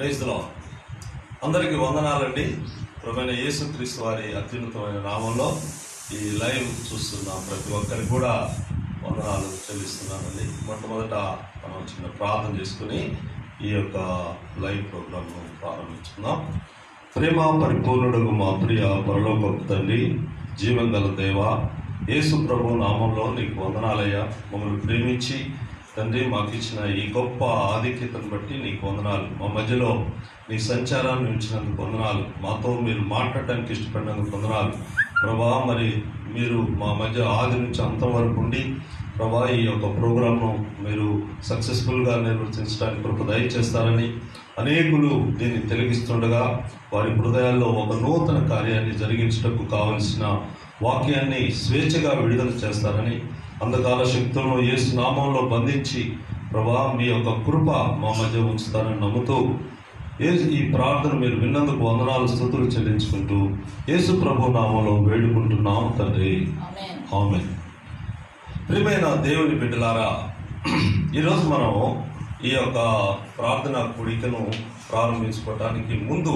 Praise the lord. అందరికీ వందనాలండి. ప్రభువైన యేసుక్రీస్తు వారి అత్యున్నతమైన నామంలో ఈ లైవ్ చూస్తున్న ప్రతి ఒక్కరికి కూడా వందనాలు చెల్లిస్తున్నానండి. మొట్టమొదట మనం చిన్న ప్రార్థన చేసుకుని ఈ యొక్క లైవ్ ప్రోగ్రామ్ను ప్రారంభించుకుందాం. ప్రేమ పరిపూర్ణుడు మా ప్రియ పరలోకపు తండ్రి, జీవం గల దేవ, యేసు ప్రభు నామంలో నీకు వందనాలయ్యా. మమ్మల్ని ప్రేమించి తండ్రి మాకు ఇచ్చిన ఈ గొప్ప ఆధిక్యతను బట్టి నీకు వందనాలు. మా మధ్యలో నీ సంచారాన్ని ఉంచినందుకు వందనాలు. మాతో మీరు మాట్లాడటానికి ఇష్టపడినందుకు వందనాలు ప్రభా. మరి మీరు మా మధ్య ఆది నుంచి అంతం వరకు ఉండి ప్రభా ఈ యొక్క ప్రోగ్రామ్ను మీరు సక్సెస్ఫుల్గా నిర్వర్తించడానికి కృప దయచేస్తారని, అనేకులు దీన్ని తిలకిస్తుండగా వారి హృదయాల్లో ఒక నూతన కార్యాన్ని జరిగించటకు కావలసిన వాక్యాన్ని స్వేచ్ఛగా విడుదల చేస్తారని, అంధకార శక్తులను యేసు నామంలో బంధించి ప్రభా మీ యొక్క కృప మా మధ్య ఉంచుతారని నమ్ముతూ ఈ ప్రార్థన మీరు విన్నందుకు వందనాలు, స్తుతులు చెల్లించుకుంటూ యేసు ప్రభు నామంలో వేడుకుంటున్నాం తండ్రి, ఆమేన్. ప్రియమైన దేవుని బిడ్డలారా, ఈరోజు మనం ఈ యొక్క ప్రార్థన కూడికను ప్రారంభించుకోవటానికి ముందు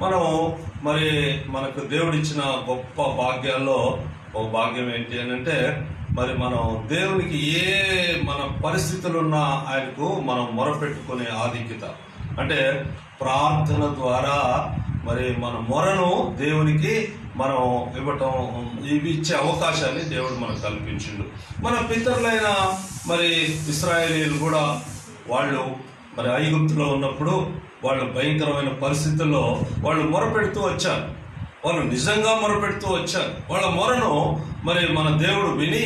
మనం మనకు దేవుడిచ్చిన గొప్ప భాగ్యాల్లో ఒక భాగ్యం ఏంటి అని అంటే, మరి మనం దేవునికి మన పరిస్థితులున్నా ఆయనకు మనం మొరపెట్టుకునే ఆధిక్యత. అంటే ప్రార్థన ద్వారా మరి మన మొరను దేవునికి మనం ఇచ్చే అవకాశాన్ని దేవుడు మనకు కల్పించిండు. మన పితరులైన మరి ఇశ్రాయేలీయులు కూడా వాళ్ళు మరి ఐగుప్తులో ఉన్నప్పుడు వాళ్ళు భయంకరమైన పరిస్థితుల్లో వాళ్ళు మొరపెడుతూ వచ్చారు. వాళ్ళు నిజంగా మొరపెడుతూ వచ్చారు. వాళ్ళ మొరను మరి మన దేవుడు విని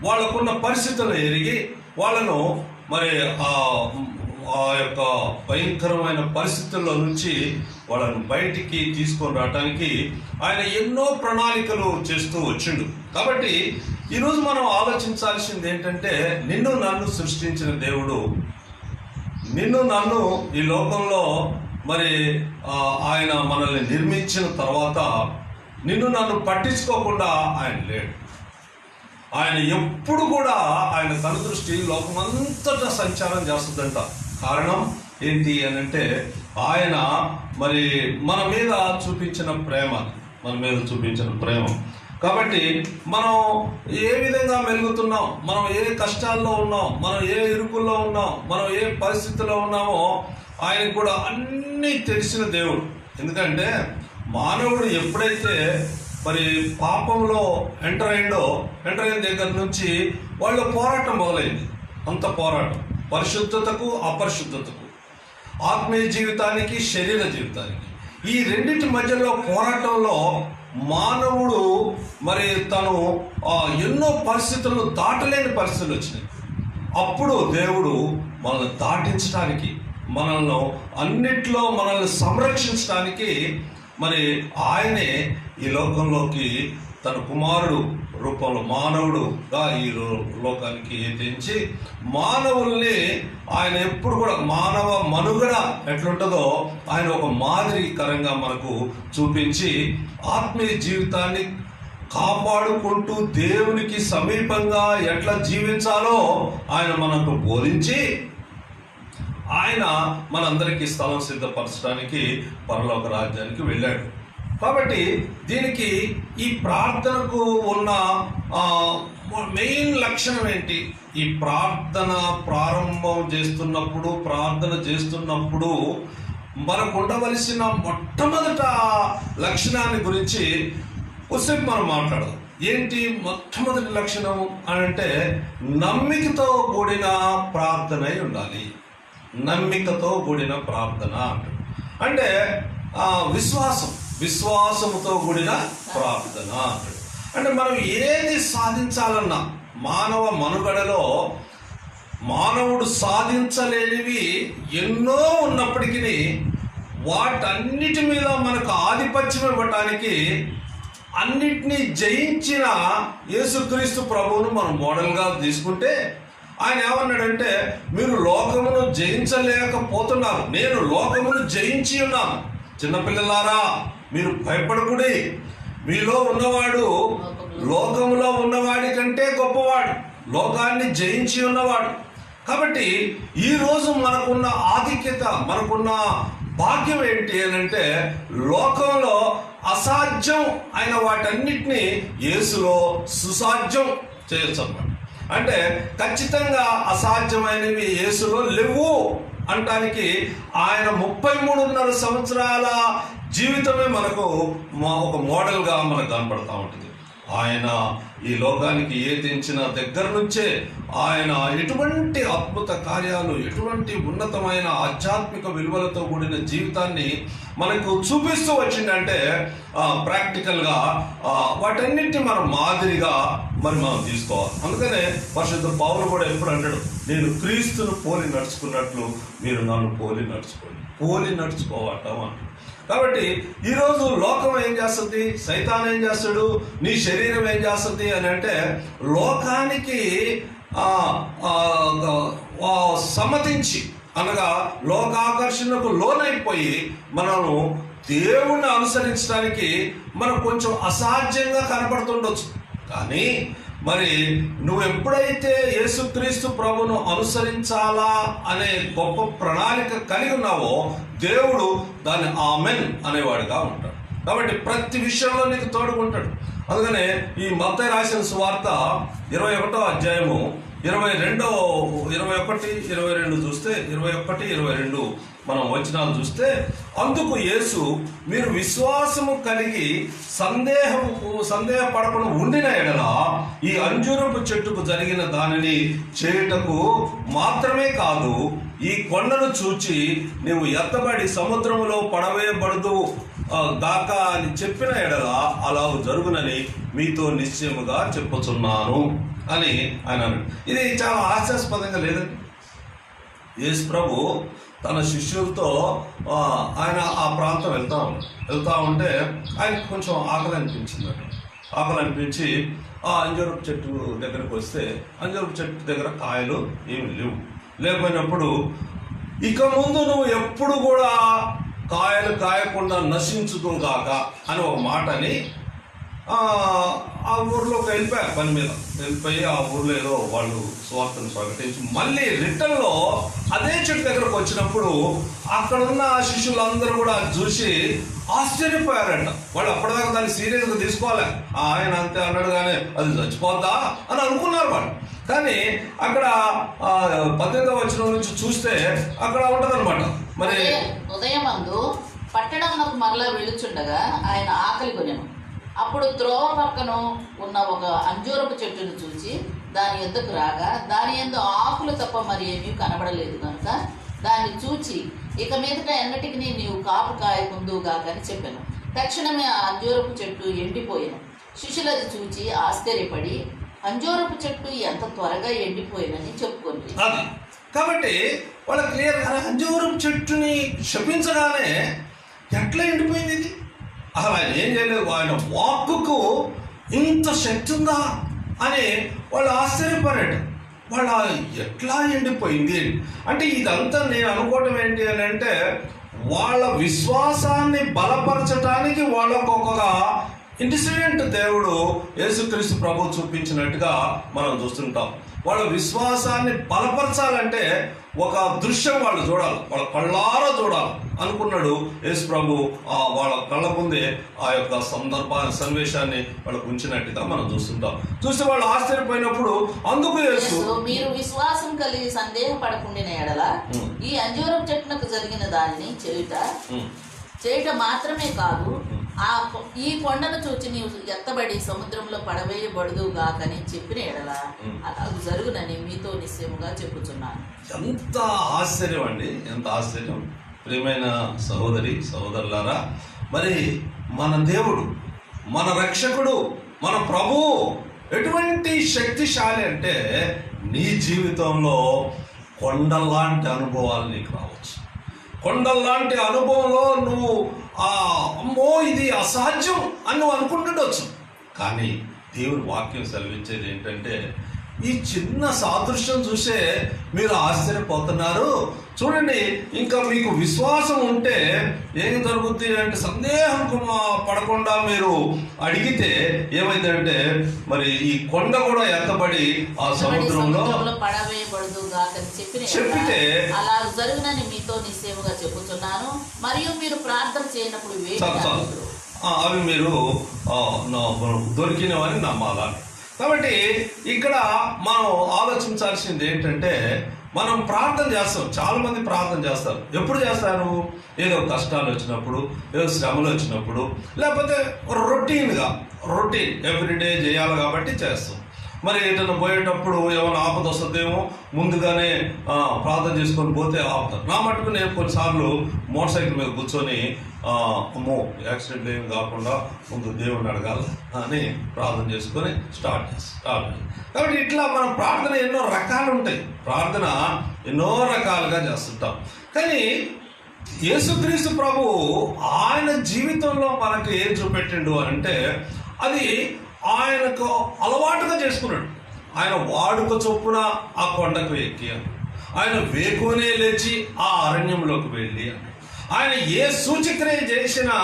వాళ్ళకున్న పరిస్థితులను ఎరిగి వాళ్ళను మరి ఆ యొక్క భయంకరమైన పరిస్థితుల్లో నుంచి వాళ్ళను బయటికి తీసుకొని రావడానికి ఆయన ఎన్నో ప్రణాళికలు చేస్తూ వచ్చిండు. కాబట్టి ఈరోజు మనం ఆలోచించాల్సింది ఏంటంటే, నిన్ను నన్ను సృష్టించిన దేవుడు, నిన్ను నన్ను ఈ లోకంలో మరి ఆయన మనల్ని నిర్మించిన తర్వాత నిన్ను నన్ను పట్టించుకోకుండా ఆయన లేడు. ఆయన ఎప్పుడు కూడా ఆయన కనుదృష్టి లోకమంతటా సంచారం చేస్తుందంట. కారణం ఏంటి అని అంటే, ఆయన మరి మన మీద చూపించిన ప్రేమ. కాబట్టి మనం ఏ విధంగా మెలుగుతున్నాం, మనం ఏ కష్టాల్లో ఉన్నాం, మనం ఏ ఇరుకుల్లో ఉన్నాం, మనం ఏ పరిస్థితుల్లో ఉన్నామో ఆయనకు కూడా అన్నీ తెలిసిన దేవుడు. ఎందుకంటే మానవుడు ఎప్పుడైతే మరి పాపంలో ఎంటర్ అయిన దగ్గర నుంచి వాళ్ళ పోరాటం మొదలైంది. అంత పోరాటం పరిశుద్ధతకు అపరిశుద్ధతకు, ఆత్మీయ జీవితానికి శరీర జీవితానికి, ఈ రెండింటి మధ్యలో పోరాటంలో మానవుడు మరి తను ఎన్నో పరిస్థితులను దాటలేని పరిస్థితులు వచ్చినాయి. అప్పుడు దేవుడు మనల్ని దాటించడానికి, మనల్ని అన్నిట్లో మనల్ని సంరక్షించడానికి మరి ఆయనే ఈ లోకంలోకి తన కుమారుడు రూపంలో మానవుడుగా ఈ లోకానికి తెచ్చి మానవుల్ని ఆయన ఎప్పుడు కూడా మానవ మనుగడ ఎట్లుంటుందో ఆయన ఒక మాదిరికరంగా మనకు చూపించి ఆత్మీయ జీవితాన్ని కాపాడుకుంటూ దేవునికి సమీపంగా ఎట్లా జీవించాలో ఆయన మనకు బోధించి ఆయన మనందరికీ స్థలం సిద్ధపరచడానికి పరలోక రాజ్యానికి వెళ్ళాడు. కాబట్టి దీనికి ఈ ప్రార్థనకు ఉన్న మెయిన్ లక్షణం ఏంటి? ఈ ప్రార్థన చేస్తున్నప్పుడు మనకు ఉండవలసిన మొట్టమొదట లక్షణాన్ని గురించి ఒకసేపు మనం మాట్లాడదాం. ఏంటి మొట్టమొదటి లక్షణం అని అంటే, నమ్మికతో కూడిన ప్రార్థన ఉండాలి. నమ్మికతో కూడిన ప్రార్థన అంటే విశ్వాసముతో కూడిన ప్రార్థన అంటే, మనం ఏది సాధించాలన్నా మానవ మనుగడలో మానవుడు సాధించలేనివి ఎన్నో ఉన్నప్పటికీ వాటన్నిటి మీద మనకు ఆధిపత్యం ఇవ్వటానికి అన్నిటినీ జయించిన యేసుక్రీస్తు ప్రభువును మనం మోడల్గా తీసుకుంటే, ఆయన ఏమన్నాడంటే, మీరు లోకమును జయించలేకపోతున్నారు, నేను లోకమును జయించి ఉన్నాను. చిన్నపిల్లలారా, మీరు భయపడకుడి, మీలో ఉన్నవాడు లోకములో ఉన్నవాడి కంటే గొప్పవాడు, లోకాన్ని జయించి ఉన్నవాడు. కాబట్టి ఈరోజు మనకున్న ఆధిక్యత, మనకున్న భాగ్యం ఏంటి అని అంటే, లోకంలో అసాధ్యం అయిన వాటన్నిటినీ యేసులో సుసాధ్యం చేయొచ్చు అన్నమాట. అంటే ఖచ్చితంగా అసాధ్యమైనవి యేసులో లేవు అంటానికి ఆయన 33.5 సంవత్సరాల జీవితమే మనకు ఒక మోడల్గా మనకు కనపడతా ఉంటుంది. ఆయన ఈ లోకానికి ఏదించిన దగ్గర నుంచే ఆయన ఎటువంటి అద్భుత కార్యాలు, ఎటువంటి ఉన్నతమైన ఆధ్యాత్మిక విలువలతో కూడిన జీవితాన్ని మనకు చూపిస్తూ వచ్చిందంటే ప్రాక్టికల్గా వాటన్నిటిని మనం మాదిరిగా మనం తీసుకోవాలి. అందుకనే పరిశుద్ధ పౌలు కూడా ఎప్పుడు అంటాడు, నేను క్రీస్తును పోలి నడుచుకున్నట్లు మీరు నన్ను పోలి నడుచుకోవటం అంటాడు. కాబట్టి ఈరోజు లోకం ఏం చేస్తుంది, సైతాన్ ఏం చేస్తాడు, నీ శరీరం ఏం చేస్తుంది అని అంటే, లోకానికి సమ్మతించి అనగా లోకాకర్షణకు లోనైపోయి మనము దేవుణ్ణి అనుసరించడానికి మనకు కొంచెం అసాధ్యంగా కనపడుతుండొచ్చు. కానీ మరి నువ్వు ఎప్పుడైతే యేసుక్రీస్తు ప్రభును అనుసరించాలా అనే గొప్ప ప్రణాళిక కలిగి ఉన్నావో, దేవుడు దాన్ని ఆమెన్ అనేవాడుగా ఉంటాడు. కాబట్టి ప్రతి విషయంలో నీకు తోడుకుంటాడు. అందుకనే ఈ మత్తయి రాసిన సువార్త 21వ అధ్యాయము 21, 22 చూస్తే, 21, 22 మనం వచనాలు చూస్తే, అందుకు యేసు, మీరు విశ్వాసము కలిగి సందేహపడకుండా ఉండిన ఎడల ఈ అంజూరపు చెట్టుకు జరిగిన దానిని చేయుటకు మాత్రమే కాదు, ఈ కొండను చూచి నీవు ఎత్తబడి సముద్రములో పడవేయబడదు దాకా అని చెప్పిన ఎడల అలాగూ జరుగునని మీతో నిశ్చయముగా చెప్పుచున్నాను అని ఆయన అన్నాడు. ఇది చాలా హాస్యాస్పదంగా లేదండి? యేసు ప్రభు తన శిష్యులతో ఆయన ఆ ప్రాంతం వెళ్తా ఉంటే ఆయనకు కొంచెం ఆకలి అనిపించి ఆ అంజూరపు చెట్టు దగ్గరకు వస్తే, అంజూరపు చెట్టు దగ్గర కాయలు ఏమి లేకపోయినప్పుడు, ఇక ముందు నువ్వు ఎప్పుడు కూడా కాయలు కాయకుండా నశించుదు గాక అని ఒక మాటని ఆ ఊర్లోకి వెళ్ళిపోయారు. పని మీద వెళ్ళిపోయి ఆ ఊర్లో ఏదో వాళ్ళు స్వార్థను ప్రకటించి మళ్ళీ రిటర్న్లో అదే చెట్టు దగ్గరకు వచ్చినప్పుడు అక్కడున్న శిష్యులందరూ కూడా చూసి ఆశ్చర్యపోయారంట. వాళ్ళు అప్పటిదాకా దాన్ని సీరియస్గా తీసుకోవాలి, ఆయన అంతే అన్నాడు కానీ అది చచ్చిపోద్దా అని అనుకున్నారు వాళ్ళు. కానీ అక్కడ 18వ వచనం నుంచి చూస్తే అక్కడ ఉంటదన్నమాట. మరి ఉదయమందు పట్టణమునకు మరలా వెళ్ళుచుండగా ఆయన ఆకలి కొనెను. అప్పుడు త్రోవ పక్కన ఉన్న ఒక అంజూరపు చెట్టును చూచి దాని యొద్దకు రాగా, దాని యందు ఆకులు తప్ప మరి ఏమీ కనబడలేదు కనుక దాన్ని చూచి, ఇక మీదట ఎన్నటికి నీవు కాపు కాయకుందువుగాక అని చెప్పాను. తక్షణమే ఆ అంజూరపు చెట్టు ఎండిపోయాను. శిష్యులది చూచి ఆశ్చర్యపడి, అంజూరపు చెట్టు ఎంత త్వరగా ఎండిపోయినని చెప్పుకుంది. కాబట్టి వాళ్ళ క్లియర్, అంజూరపు చెట్టుని శపించగానే ఎట్లా ఎండిపోయింది ఇది? అసలు ఆయన ఏం చేయలేదు, ఆయన వాక్కుకు ఇంత శక్తి ఉందా అని వాళ్ళు ఆశ్చర్యపడాడు. వాళ్ళ ఎట్లా ఎండిపోయింది అంటే, ఇదంతా నేను అనుకోవటం ఏంటి అని అంటే, వాళ్ళ విశ్వాసాన్ని బలపరచడానికి వాళ్ళకు ఒక ఇన్సిడెంట్ దేవుడు యేసుక్రీస్తు ప్రభు చూపించినట్టుగా మనం చూస్తుంటాం. వాళ్ళ విశ్వాసాన్ని బలపరచాలంటే ఒక దృశ్యం వాళ్ళు చూడాలి, వాళ్ళ కళ్ళారా చూడాలి అనుకున్నాడు యేసు ప్రభు. వాళ్ళ కళ్ళ ముందే ఆ యొక్క సన్నివేశాన్ని వాళ్ళకు ఉంచినట్టుగా మనం చూస్తుంటాం. చూస్తే వాళ్ళు ఆశ్చర్యపోయినప్పుడు అందుకు యేసు, మీరు విశ్వాసం కలిగి సందేహపడకుండిన ఎడల ఈ అంజూరపు చెట్టునకు జరిగిన దానిని చేయుట మాత్రమే కాదు, ఈ కొండను చూచి నీవు ఎత్తబడి సముద్రంలో పడవేయబడదు గాకని చెప్పిన ఎడల అలా జరుగునని మీతో నిశ్చయముగా చెప్పుచున్నాను. ఎంత ఆశ్చర్యం అండి, ఎంత ఆశ్చర్యం! ప్రియమైన సహోదరులారా, మరి మన దేవుడు, మన రక్షకుడు, మన ప్రభువు ఎటువంటి శక్తిశాలి అంటే, నీ జీవితంలో కొండలాంటి అనుభవాలు నీకు రావచ్చు. కొండలాంటి అనుభవంలో నువ్వు అమ్మో ఇది అసాధ్యం అని నువ్వు అనుకుంటుండొచ్చు. కానీ దేవుని వాక్యం సెలవిచ్చేది ఏంటంటే, ఈ చిన్న సాదృశ్యం చూసే మీరు ఆశ్చర్యపోతున్నారు. చూడండి, ఇంకా మీకు విశ్వాసం ఉంటే ఏం జరుగుతుంది అంటే, సందేహం పడకుండా మీరు అడిగితే ఏమైందంటే, మరి ఈ కొండ కూడా ఎత్తబడి ఆ సముద్రంలో పడవేయబడదు చెప్పితే అలా జరుగునని మీతో నిశ్చయముగా చెప్పుచున్నాను. మరియు మీరు ప్రార్థన చేయనప్పుడు అవి మీరు దొరికినవని నమ్మాలా. కాబట్టి ఇక్కడ మనం ఆలోచించాల్సింది ఏంటంటే, మనం ప్రార్థన చేస్తాం. చాలా మంది ప్రార్థన చేస్తారు. ఎప్పుడు చేస్తారు? ఏదో కష్టాలు వచ్చినప్పుడు, ఏదో శ్రమలు వచ్చినప్పుడు, లేకపోతే రొటీన్ ఎవ్రీడే చేయాలి కాబట్టి చేస్తాం. మరి ఏదైనా పోయేటప్పుడు ఏమైనా ఆపద వస్తుందేమో ముందుగానే ప్రార్థన చేసుకొని పోతే ఆపుతారు. నా మటుకు నేను కొన్నిసార్లు మోటార్ సైకిల్ మీద కూర్చొని అమ్మో యాక్సిడెంట్ ఏమి కాకుండా ముందు దేవుడిని అడగాలి అని ప్రార్థన చేసుకొని స్టార్ట్ చేస్తాం. కాబట్టి ఇట్లా మనం ప్రార్థన ఎన్నో రకాలు ఉంటాయి. ప్రార్థన ఎన్నో రకాలుగా చేస్తుంటాం. కానీ యేసుక్రీస్తు ప్రభు ఆయన జీవితంలో మనకు ఏం చూపెట్టిండు అంటే, అది ఆయనకు అలవాటుగా చేసుకున్నాడు. ఆయన వాడుక చొప్పున ఆ కొండకు ఎక్కి, ఆయన వేకునే లేచి ఆ అరణ్యంలోకి వెళ్ళి, ఆయన ఏ సూచక్రియ చేసినా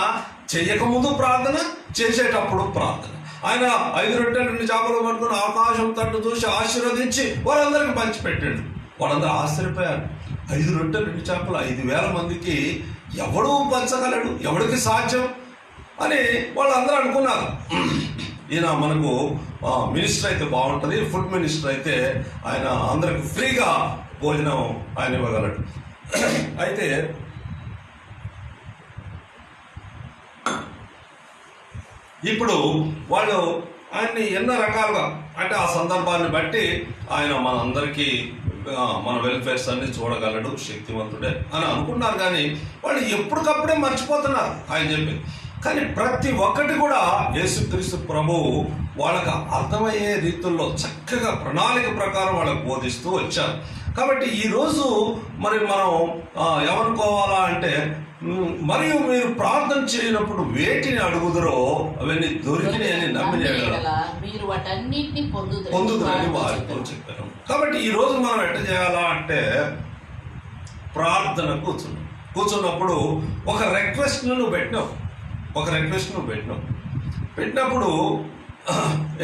చెయ్యకముందు ప్రార్థన, చేసేటప్పుడు ప్రార్థన. ఆయన 5 రొట్టెలు 2 చేపలు పట్టుకుని ఆకాశం తట్టు చూసి ఆశీర్వదించి వారందరికి పంచిపెట్టాడు. వాళ్ళందరూ ఆశ్చర్యపోయారు. 5 రొట్టెలు 2 చేపలు 5,000 మందికి ఎవడు పంచగలడు, ఎవడికి సాధ్యం అని వాళ్ళందరూ అనుకున్నారు. ఈయన మనకు మినిస్టర్ అయితే బాగుంటుంది, ఫుడ్ మినిస్టర్ అయితే ఆయన అందరికి ఫ్రీగా భోజనం ఆయన ఇవ్వగలడు. అయితే ఇప్పుడు వాళ్ళు ఆయన్ని ఎన్నో రకాలుగా, అంటే ఆ సందర్భాన్ని బట్టి ఆయన మనందరికీ మన వెల్ఫేర్స్ అన్ని చూడగలడు, శక్తివంతుడే అని అనుకున్నారు. కానీ వాళ్ళు ఎప్పటికప్పుడే మర్చిపోతున్నారు ఆయన చెప్పి. కానీ ప్రతి ఒక్కటి కూడా యేసుక్రీస్తు ప్రభువు వాళ్ళకి అర్థమయ్యే రీతుల్లో చక్కగా ప్రణాళిక ప్రకారం వాళ్ళకు బోధిస్తూ వచ్చారు. కాబట్టి ఈరోజు మరి మనం ఏమనుకోవాలా అంటే, మరియు మీరు ప్రార్థన చేయనప్పుడు వేటిని అడుగుదరో అవన్నీ దొరికినాయని నమ్మిన మీరు వాటన్నిటిని పొందుతారని వారితో చెప్పారు. కాబట్టి ఈరోజు మనం ఎట్ట చేయాలా అంటే, ప్రార్థన కూర్చున్నప్పుడు ఒక రిక్వెస్ట్ నువ్వు పెట్టినప్పుడు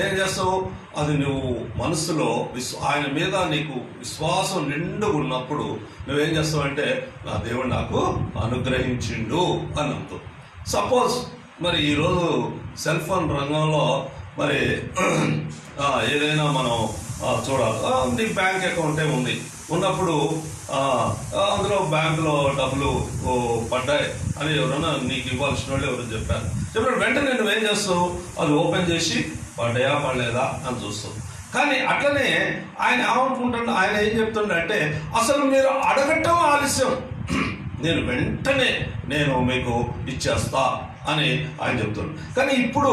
ఏం చేస్తావు? అది నువ్వు మనసులో ఆయన మీద నీకు విశ్వాసం నిండుగా ఉన్నప్పుడు నువ్వేం చేస్తావు అంటే, నా దేవుడు నాకు అనుగ్రహించిండు అని అంటావు. సపోజ్ మరి ఈరోజు సెల్ ఫోన్ రంగంలో మరి ఏదైనా మనం చూడాలి, నీ బ్యాంక్ అకౌంటే ఉన్నప్పుడు అందులో బ్యాంకులో డబ్బులు పడ్డాయి అని ఎవరైనా నీకు ఇవ్వాల్సిన వాళ్ళు ఎవరు చెప్పారు వెంటనే నువ్వేం చేస్తావు? అది ఓపెన్ చేసి పడ్డాయా పడలేదా అని చూస్తావు. కానీ అట్లనే ఆయన ఏమనుకుంటున్నా, ఆయన ఏం చెప్తుండే, అసలు మీరు అడగటం ఆలస్యం, నేను వెంటనే మీకు ఇచ్చేస్తా అని ఆయన చెప్తున్నాడు. కానీ ఇప్పుడు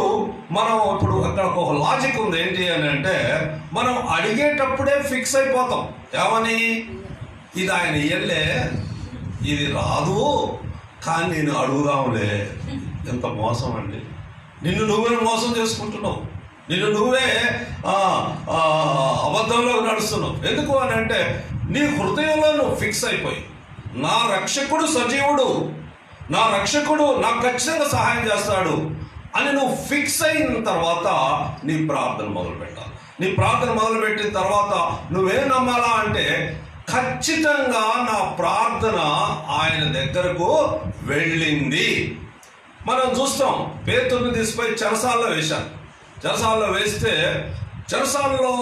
అక్కడ ఒక లాజిక్ ఉంది. ఏంటి అని అంటే, మనం అడిగేటప్పుడే ఫిక్స్ అయిపోతాం. ఏమని? ఇది ఆయన ఇయ్యలే, ఇది రాదు, కానీ నేను అడుగుదాంలే. ఎంత మోసం అండి! నిన్ను నువ్వే మోసం చేసుకుంటున్నావు, నిన్ను నువ్వే అబద్ధంలో నడుస్తున్నావు. ఎందుకు అని అంటే, నీ హృదయంలో నువ్వు ఫిక్స్ అయిపోయి, నా రక్షకుడు సజీవుడు, నా రక్షకుడు నాకు ఖచ్చితంగా సహాయం చేస్తాడు అని నువ్వు ఫిక్స్ అయిన తర్వాత నీ ప్రార్థన మొదలు పెట్టాలి. నీ ప్రార్థన మొదలుపెట్టిన తర్వాత నువ్వేం నమ్మాలా అంటే, ఖచ్చితంగా నా ప్రార్థన ఆయన దగ్గరకు వెళ్ళింది. మనం చూస్తాం, పేతురుని తీసుకుపోయి చెరసాల్లో వేశారు. చెరసాల్లో వేస్తే చెరసాలలో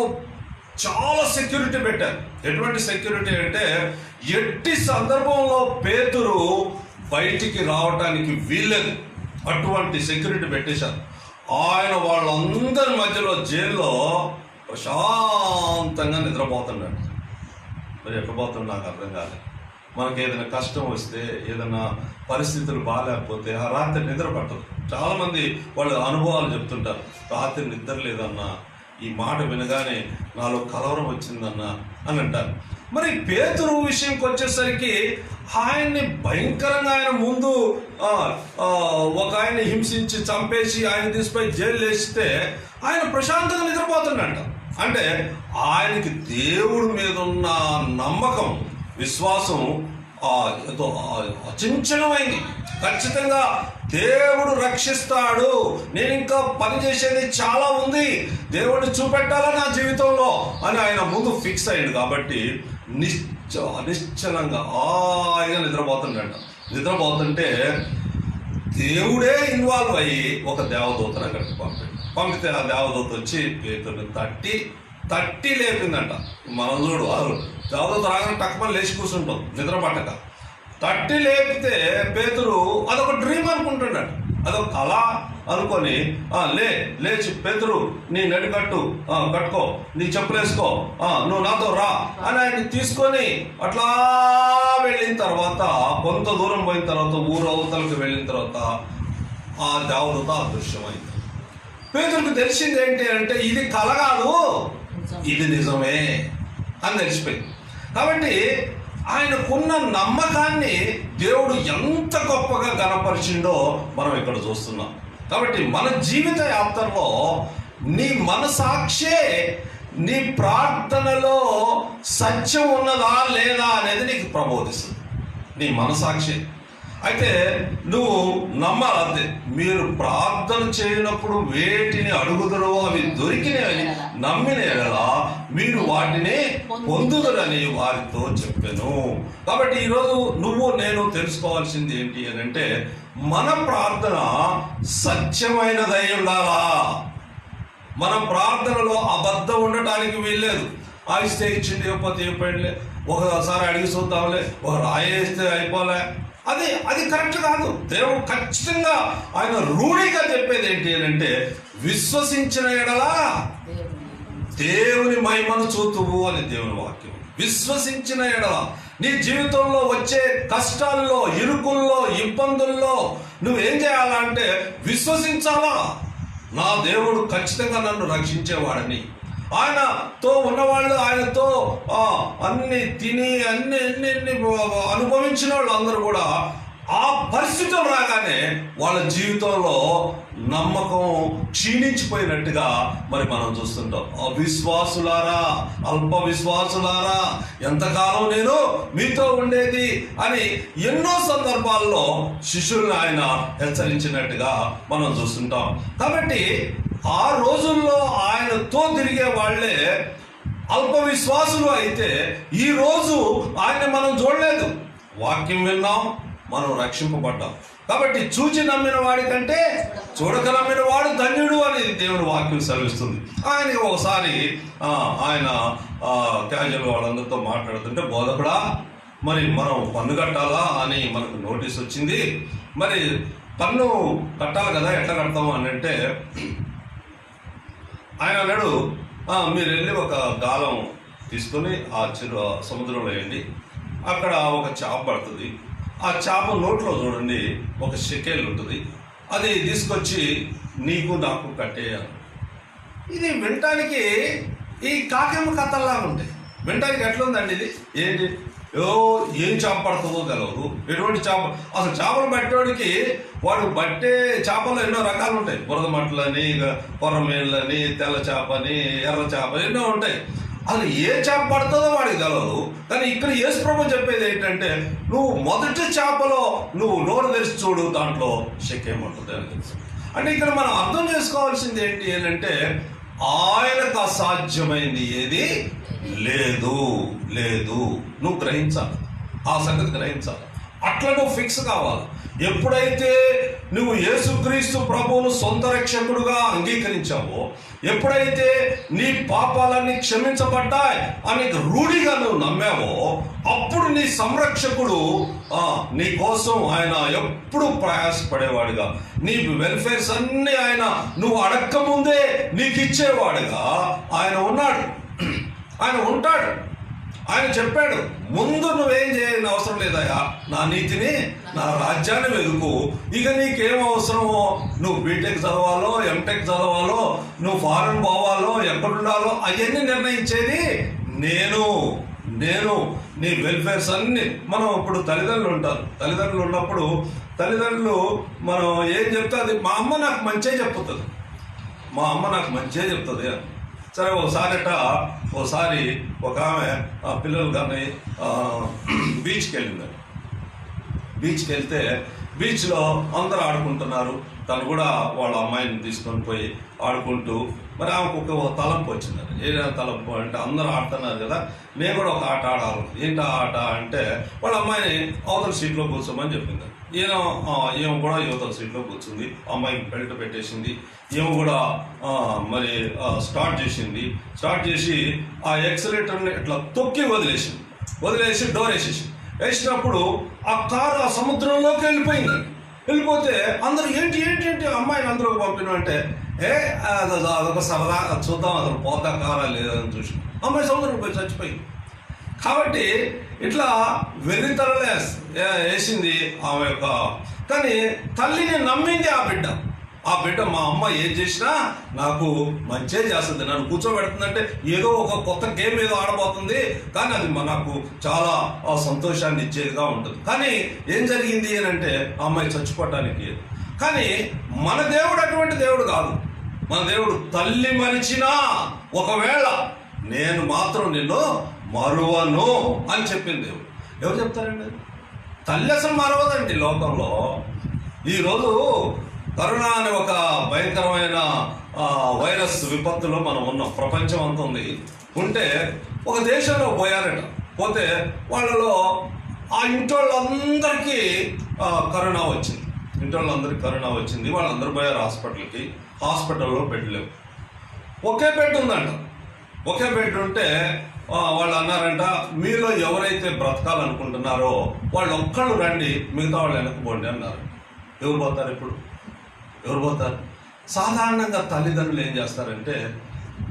చాలా సెక్యూరిటీ పెట్టారు. ఎటువంటి సెక్యూరిటీ అంటే, ఎట్టి సందర్భంలో పేతురు బయటికి రావటానికి వీల్లేదు, అటువంటి సెక్యూరిటీ పెట్టేశారు. ఆయన వాళ్ళందరి మధ్యలో జైల్లో ప్రశాంతంగా నిద్రపోతున్నాడు. మరి ఎట్లా పోతున్నాడు నాకు అర్థం కాలేదు. మనకి ఏదైనా కష్టం వస్తే, ఏదైనా పరిస్థితులు బాగాలేకపోతే ఆ రాత్రి నిద్ర పట్టదు. చాలామంది వాళ్ళు అనుభవాలు చెప్తుంటారు, రాత్రి నిద్ర లేదన్నా, ఈ మాట వినగానే నాలో కలవరం వచ్చిందన్నా అని అంటారు. మరి పేతురు విషయంకి వచ్చేసరికి ఆయన్ని భయంకరంగా ఆయన ముందు ఒక ఆయన్ని హింసించి చంపేసి ఆయన తీసుకుపోయి జైలు వేస్తే ఆయన ప్రశాంతంగా నిద్రపోతున్నాడు. అంటే ఆయనకి దేవుడి మీద ఉన్న నమ్మకం, విశ్వాసం ఏదో అచంచలమైంది. ఖచ్చితంగా దేవుడు రక్షిస్తాడు, నేను ఇంకా పని చేసేది చాలా ఉంది, దేవుడిని చూపెట్టాలా నా జీవితంలో అని ఆయన ముందు ఫిక్స్ అయ్యాడు. కాబట్టి నిశ్చలంగా హాయిగా నిద్రపోతుండట. నిద్రపోతుంటే దేవుడే ఇన్వాల్వ్ అయ్యి ఒక దేవదూతను అక్కడికి పంపితే ఆ దేవదూత వచ్చి పేతురుని తట్టి లేపిందంట. మనం చూడు దేవదూత రాగానే టక్కుమని లేచి కూర్చుంటాం నిద్ర పట్టక. తట్టి లేపితే పేతురు అదొక డ్రీమ్ అనుకుంటున్నాడు, అదొక కళ అనుకొని లేచి పేతురు నీ నడికట్టు కట్టుకో, నీ చెప్పులు వేసుకో, నువ్వు నాతో రా అని ఆయన తీసుకొని అట్లా వెళ్ళిన తర్వాత కొంత దూరం పోయిన తర్వాత ఊరు అవతలకు వెళ్ళిన తర్వాత ఆ దేవదూత అదృశ్యమైంది. పేతురుకు తెలిసింది ఏంటి అంటే ఇది కళ కాదు, ఇది నిజమే అని తెలిసిపోయింది. కాబట్టి ఆయనకున్న నమ్మకాన్ని దేవుడు ఎంత గొప్పగా గణపరిచిండో మనం ఇక్కడ చూస్తున్నాం. కాబట్టి మన జీవిత యాత్రలో నీ మనసాక్షే నీ ప్రార్థనలో సత్యం ఉన్నదా లేదా అనేది నీకు ప్రబోధిస్తుంది, నీ మనసాక్షి. అయితే నువ్వు నమ్మాలి, మీరు ప్రార్థన చేయనప్పుడు వేటిని అడుగుదరో అవి దొరికినవి నమ్మిన ఎడలా మీరు వాటిని పొందుదరని వారితో చెప్పాను. కాబట్టి ఈరోజు నువ్వు నేను తెలుసుకోవాల్సింది ఏంటి అని అంటే మన ప్రార్థన సత్యమైనదై ఉండాలా. మన ప్రార్థనలో అబద్ధం ఉండటానికి వీల్లేదు. ఆయిస్తే ఇచ్చింది ఇవ్వకపోతే ఇవ్వలే, ఒకసారి అడిగి చూద్దాంలే, ఒక రాయేస్తే అయిపోలే, అది కరెక్ట్ కాదు. దేవుడు ఖచ్చితంగా ఆయన రూఢిగా చెప్పేది ఏంటి అని అంటే విశ్వసించిన ఎడలా దేవుని మహిమను చూతువు అని దేవుని వాక్యం. విశ్వసించిన ఎడల నీ జీవితంలో వచ్చే కష్టాల్లో, ఇరుకుల్లో, ఇబ్బందుల్లో నువ్వేం చేయాలంటే విశ్వసించాలా. నా దేవుడు ఖచ్చితంగా నన్ను రక్షించేవాడని, ఆయనతో ఉన్నవాళ్ళు, ఆయనతో అన్ని తిని అన్ని అనుభవించిన వాళ్ళు అందరూ కూడా ఆ పరిస్థితులు రాగానే వాళ్ళ జీవితంలో నమ్మకం క్షీణించిపోయినట్టుగా మరి మనం చూస్తుంటాం. అవిశ్వాసులారా, అల్ప విశ్వాసులారా, ఎంతకాలం నేను మీతో ఉండేది అని ఎన్నో సందర్భాల్లో శిష్యుల్ని ఆయన హెచ్చరించినట్టుగా మనం చూస్తుంటాం. కాబట్టి ఆ రోజుల్లో ఆయనతో తిరిగే వాళ్ళే అల్ప విశ్వాసులు అయితే ఈ రోజు ఆయన మనం చూడలేదు, వాక్యం విన్నాం, మనం రక్షింపబడ్డాం. కాబట్టి చూచి నమ్మిన వాడి కంటే చూడక నమ్మిన వాడు ధన్యుడు అని దేవుని వాక్యం సెలవిస్తుంది. ఆయనకి ఒకసారి ఆయన క్యాజువల్ వాళ్ళందరితో మాట్లాడుతుంటే, బోధకుడా మరి మనం పన్ను కట్టాలా అని మనకు నోటీస్ వచ్చింది, మరి పన్ను కట్టాలి కదా, ఎట్లా కడతాము అని అంటే ఆయన అన్నాడు, మీరు వెళ్ళి ఒక గాలం తీసుకొని ఆ సముద్రంలో వేయండి, అక్కడ ఒక చేప పడుతుంది, ఆ చేప నోట్లో చూడండి ఒక షెకేల్ ఉంటుంది, అది తీసుకొచ్చి నీకు నాకు కట్టేయాలి. ఇది వినటానికి ఈ కాకేమ కథల్లాగా ఉంటాయి. వినటానికి ఎట్లా ఉందండి ఇది, ఏంటి ఏం చేప పడుతుందో తెలవదు, ఎటువంటి చేప. అసలు చేపలు పట్టేవాడికి వాడు పట్టే చేపలు ఎన్నో రకాలు ఉంటాయి, బురద మట్టలని, కొర్రమేళ్ళని, తెల్ల చేపని, ఎర్ర చేప ఎన్నో ఉంటాయి. అసలు ఏ చేప పడుతుందో వాడికి తెలవదు. కానీ ఇక్కడ యేసు ప్రభువు చెప్పేది ఏంటంటే, నువ్వు మొదటి చేపలో నువ్వు నోరు తెరిచి చూడు, దాంట్లో శక్యమంటుంది అని తెలుసు. అంటే ఇక్కడ మనం అర్థం చేసుకోవాల్సింది ఏంటి అని అంటే, ఆయనకు అసాధ్యమైంది ఏది లేదు. నువ్వు గ్రహించాలి, ఆ సంగతి గ్రహించాలి. అట్లా నువ్వు ఫిక్స్ కావాలి. ఎప్పుడైతే నువ్వు యేసుక్రీస్తు ప్రభువును సొంత రక్షకుడుగా అంగీకరించావో, ఎప్పుడైతే నీ పాపాలన్నీ క్షమించబడ్డాయి అని రూఢిగా నువ్వు నమ్మావో, అప్పుడు నీ సంరక్షకుడు నీ కోసం ఆయన ఎప్పుడు ప్రయాసపడేవాడుగా, నీ వెల్ఫేర్స్ అన్నీ ఆయన నువ్వు అడక్క ముందే నీకు ఇచ్చేవాడుగా ఆయన ఉన్నాడు, ఆయన ఉంటాడు. ఆయన చెప్పాడు, ముందు నువ్వేం చేయని అవసరం లేదయా, నా నీతిని, నా రాజ్యాన్ని వెతుకు, ఇక నీకేం అవసరమో, నువ్వు బీటెక్ చదవాలో, ఎంటెక్ చదవాలో, నువ్వు ఫారెన్ పోవాలో, ఎక్కడుండాలో అవన్నీ నిర్ణయించేది నేను. నీ వెల్ఫేర్స్ అన్ని. మనం ఇప్పుడు తల్లిదండ్రులు ఉంటారు, తల్లిదండ్రులు ఉన్నప్పుడు తల్లిదండ్రులు మనం ఏం చెప్తే అది మా అమ్మ నాకు మంచిగా చెప్తుంది, సరే ఒకసారి ఒక ఆమె పిల్లలు కానీ బీచ్కి వెళ్ళిందండి. బీచ్కి వెళ్తే బీచ్లో అందరూ ఆడుకుంటున్నారు. తను కూడా వాళ్ళ అమ్మాయిని తీసుకొని పోయి ఆడుకుంటూ, మరి ఆమెకు ఒక తలంపు వచ్చిందండి. ఏ తలంపు అంటే అందరూ ఆడుతున్నారు కదా, నేను కూడా ఒక ఆట ఆడాలి. ఏంటి ఆ ఆట అంటే వాళ్ళ అమ్మాయిని అవతల సీట్లో కూర్చోమని చెప్పింది. ఈమె కూడా యువతల సీట్లో కూర్చుంది. అమ్మాయికి బెల్ట్ పెట్టేసింది. ఈమె కూడా మరి స్టార్ట్ చేసి ఆ ఎక్సలేటర్ని ఇట్లా తొక్కి వదిలేసి డోర్ వేసినప్పుడు ఆ కారు ఆ సముద్రంలోకి వెళ్ళిపోతే అందరూ ఏంటి అమ్మాయిని అందరూ పంపిన అంటే అదొక సరదా చూద్దాం, అసలు పోతా కారా లేదని చూసి అమ్మాయి సముద్రం పోయి చచ్చిపోయింది. కాబట్టి ఇట్లా వెర్రితరలే వేసింది ఆమె యొక్క. కానీ తల్లిని నమ్మింది ఆ బిడ్డ మా అమ్మ ఏం చేసినా నాకు మంచే చేస్తుంది, నన్ను కూర్చోబెడుతుందంటే ఏదో ఒక కొత్త గేమ్ ఏదో ఆడబోతుంది, కానీ అది నాకు చాలా సంతోషాన్ని ఇచ్చేదిగా ఉంటుంది. కానీ ఏం జరిగింది అని అంటే ఆ అమ్మాయి చచ్చిపోవటానికి. కానీ మన దేవుడు అటువంటి దేవుడు కాదు. మన దేవుడు తల్లి మరిచినా ఒకవేళ నేను మాత్రం నిన్ను మరువను అని చెప్పింది దేవుడు. ఎవరు చెప్తారండి? తల్లి అసలు మరవదండి. లోకంలో ఈరోజు కరోనా అనే ఒక భయంకరమైన వైరస్ విపత్తులో మనం ఉన్నాం. ప్రపంచం అంతా ఉంటే ఒక దేశంలో పోతే వాళ్ళలో ఆ ఇంటోళ్ళందరికీ కరోనా వచ్చింది. వాళ్ళందరూ పోయారు హాస్పిటల్లో బెడ్ లేవు. ఒకే బెడ్ ఉందంట. ఒకే బెడ్ ఉంటే వాళ్ళు అన్నారంట, మీలో ఎవరైతే బ్రతకాలనుకుంటున్నారో వాళ్ళు ఒక్కళ్ళు రండి, మిగతా వాళ్ళు వెనక్కిపోండి అన్నారు. ఎవరు పోతారు? సాధారణంగా తల్లిదండ్రులు ఏం చేస్తారంటే,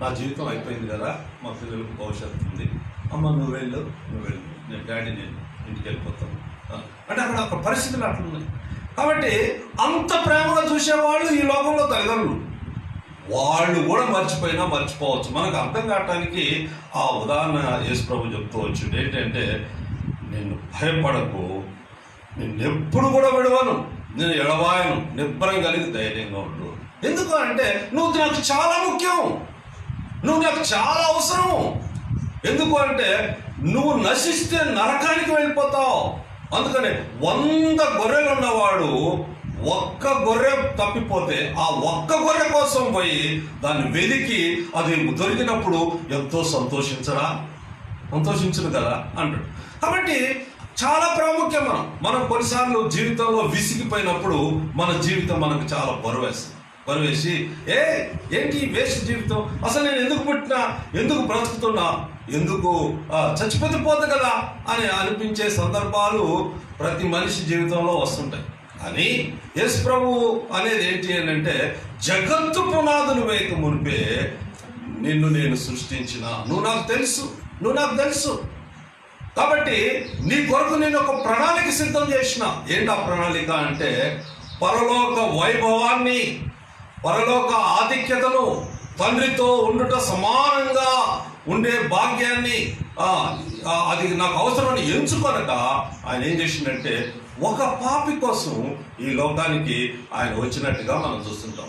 నా జీవితం అయిపోయింది కదా, మా పిల్లలకు భవిష్యత్తు ఉంది, అమ్మ నువ్వు వెళ్ళు నేను ఇంటికి వెళ్ళిపోతాను అంటే అక్కడ ఒక పరిస్థితులు అట్లున్నాయి. కాబట్టి అంత ప్రేమగా చూసేవాళ్ళు ఈ లోకంలో తల్లిదండ్రులు. వాళ్ళు కూడా మర్చిపోవచ్చు. మనకు అర్థం కావటానికి ఆ ఉదాహరణ యేసు ప్రభు చెప్తూ వచ్చింది ఏంటంటే, నేను భయపడకు, నేను ఎప్పుడు కూడా విడవను, నేను ఎడబాయను, నిబ్బరం కలిగి ధైర్యంగా ఉండు. ఎందుకు అంటే నువ్వు నాకు చాలా ముఖ్యం, నువ్వు నాకు చాలా అవసరం. ఎందుకు అంటే నువ్వు నశిస్తే నరకానికి వెళ్ళిపోతావు. అందుకని 100 గొర్రెలు ఉన్నవాడు ఒక్క గొర్రె తప్పిపోతే ఆ ఒక్క గొర్రె కోసం పోయి దాన్ని వెతికి అది దొరికినప్పుడు ఎంతో సంతోషించను కదా అంటాడు. కాబట్టి చాలా ప్రాముఖ్యం. మనం కొన్నిసార్లు జీవితంలో విసిగిపోయినప్పుడు మన జీవితం మనకు చాలా బరువేసి ఏంటి వేస్ట్ జీవితం, అసలు నేను ఎందుకు పుట్టినా, ఎందుకు బ్రతుకుతున్నా, ఎందుకు చచ్చిపోతే పోదు కదా అని అనిపించే సందర్భాలు ప్రతి మనిషి జీవితంలో వస్తుంటాయి. కానీ యేసు ప్రభు అనేది ఏంటి అంటే, జగత్తు పునాదులు వేయక మునిపే నిన్ను నేను సృష్టించిన, నువ్వు నాకు తెలుసు. కాబట్టి నీ కొరకు నేను ఒక ప్రణాళిక సిద్ధం చేసిన. ఏంటి ఆ ప్రణాళిక అంటే, పరలోక వైభవాన్ని, పరలోక ఆధిక్యతను, తండ్రితో ఉండుట సమానంగా ఉండే భాగ్యాన్ని అది నాకు అవసరమని ఎంచుకొనక ఆయన ఏం చేసిందంటే, ఒక పాపి కోసం ఈ లోకానికి ఆయన వచ్చినట్టుగా మనం చూస్తుంటాం.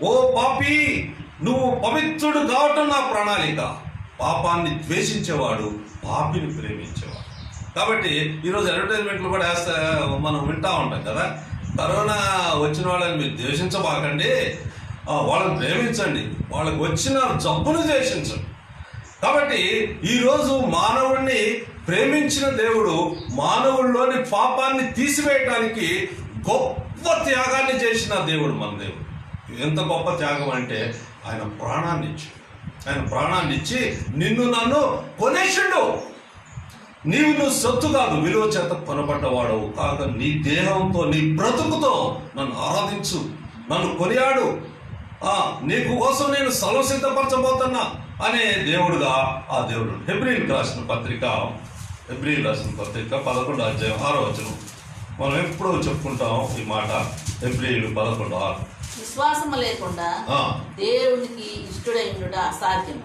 ఓ పాపి నువ్వు పవిత్రుడు కావటం నా ప్రణాళిక. పాపాన్ని ద్వేషించేవాడు పాపిని ప్రేమించేవాడు. కాబట్టి ఈరోజు అడ్వర్టైజ్మెంట్లు కూడా మనం వింటూ ఉంటాం కదా, కరోనా వచ్చిన వాళ్ళని మీరు ద్వేషించబాకండి, వాళ్ళని ప్రేమించండి, వాళ్ళకి వచ్చిన జబ్బును ద్వేషించండి. కాబట్టి ఈరోజు మానవుడిని ప్రేమించిన దేవుడు మానవుల్లోని పాపాన్ని తీసివేయటానికి గొప్ప త్యాగాన్ని చేసిన దేవుడు మన దేవుడు. ఎంత గొప్ప త్యాగం అంటే, ఆయన ప్రాణాన్ని ఇచ్చి నిన్ను నన్ను కొనేసిండు. నువ్వు సొత్తు కాదు, విలువ చేత కొనబడ్డవాడవు కాక నీ దేహంతో, నీ బ్రతుకుతో నన్ను ఆరాధించు, నన్ను కొనియాడు, నీకు కోసం నేను స్థలం సిద్ధపరచబోతున్నా అనే దేవుడుగా ఆ దేవుడు. హెబ్రీయులకు రాసిన పత్రిక 11వ అధ్యాయం 6వ వచనం. మనం ఎప్పుడూ చెప్పుకుంటాం ఈ మాట. హెబ్రీయులు 11:6. విశ్వాసము లేకుండా దేవునికి ఇష్టడై ఉండుట అసాధ్యము.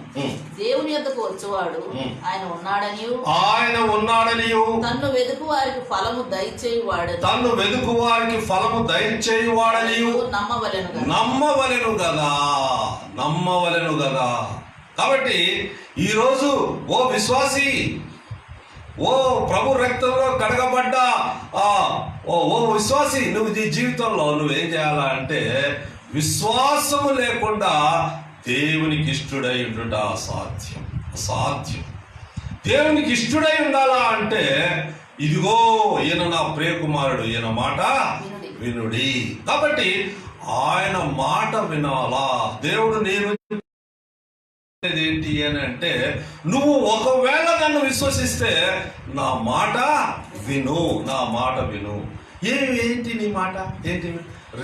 దేవుని యొద్దకు వచ్చేవాడు ఆయన ఉన్నాడని తన్ను వెదుకు వారికి ఫలము దయచేయువాడని నమ్మవలెను గదా. కాబట్టి ఈరోజు ఓ విశ్వాసి, ఓ ప్రభు రక్తంలో కడగబడ్డ ఓ విశ్వాసి, నువ్వు నీ జీవితంలో నువ్వేం చేయాలా అంటే విశ్వాసము లేకుండా దేవునికి ఇష్టడై ఉండుట అసాధ్యం. దేవునికి ఇష్టడై ఉండాలా అంటే ఇదిగో ఈయన నా ప్రియకుమారుడు, ఈయన మాట వినుడి. కాబట్టి ఆయన మాట వినాలా. దేవుడు నేను ఏంటి అని అంటే, నువ్వు ఒకవేళ నన్ను విశ్వసిస్తే నా మాట విను. ఏంటి నీ మాట ఏంటి?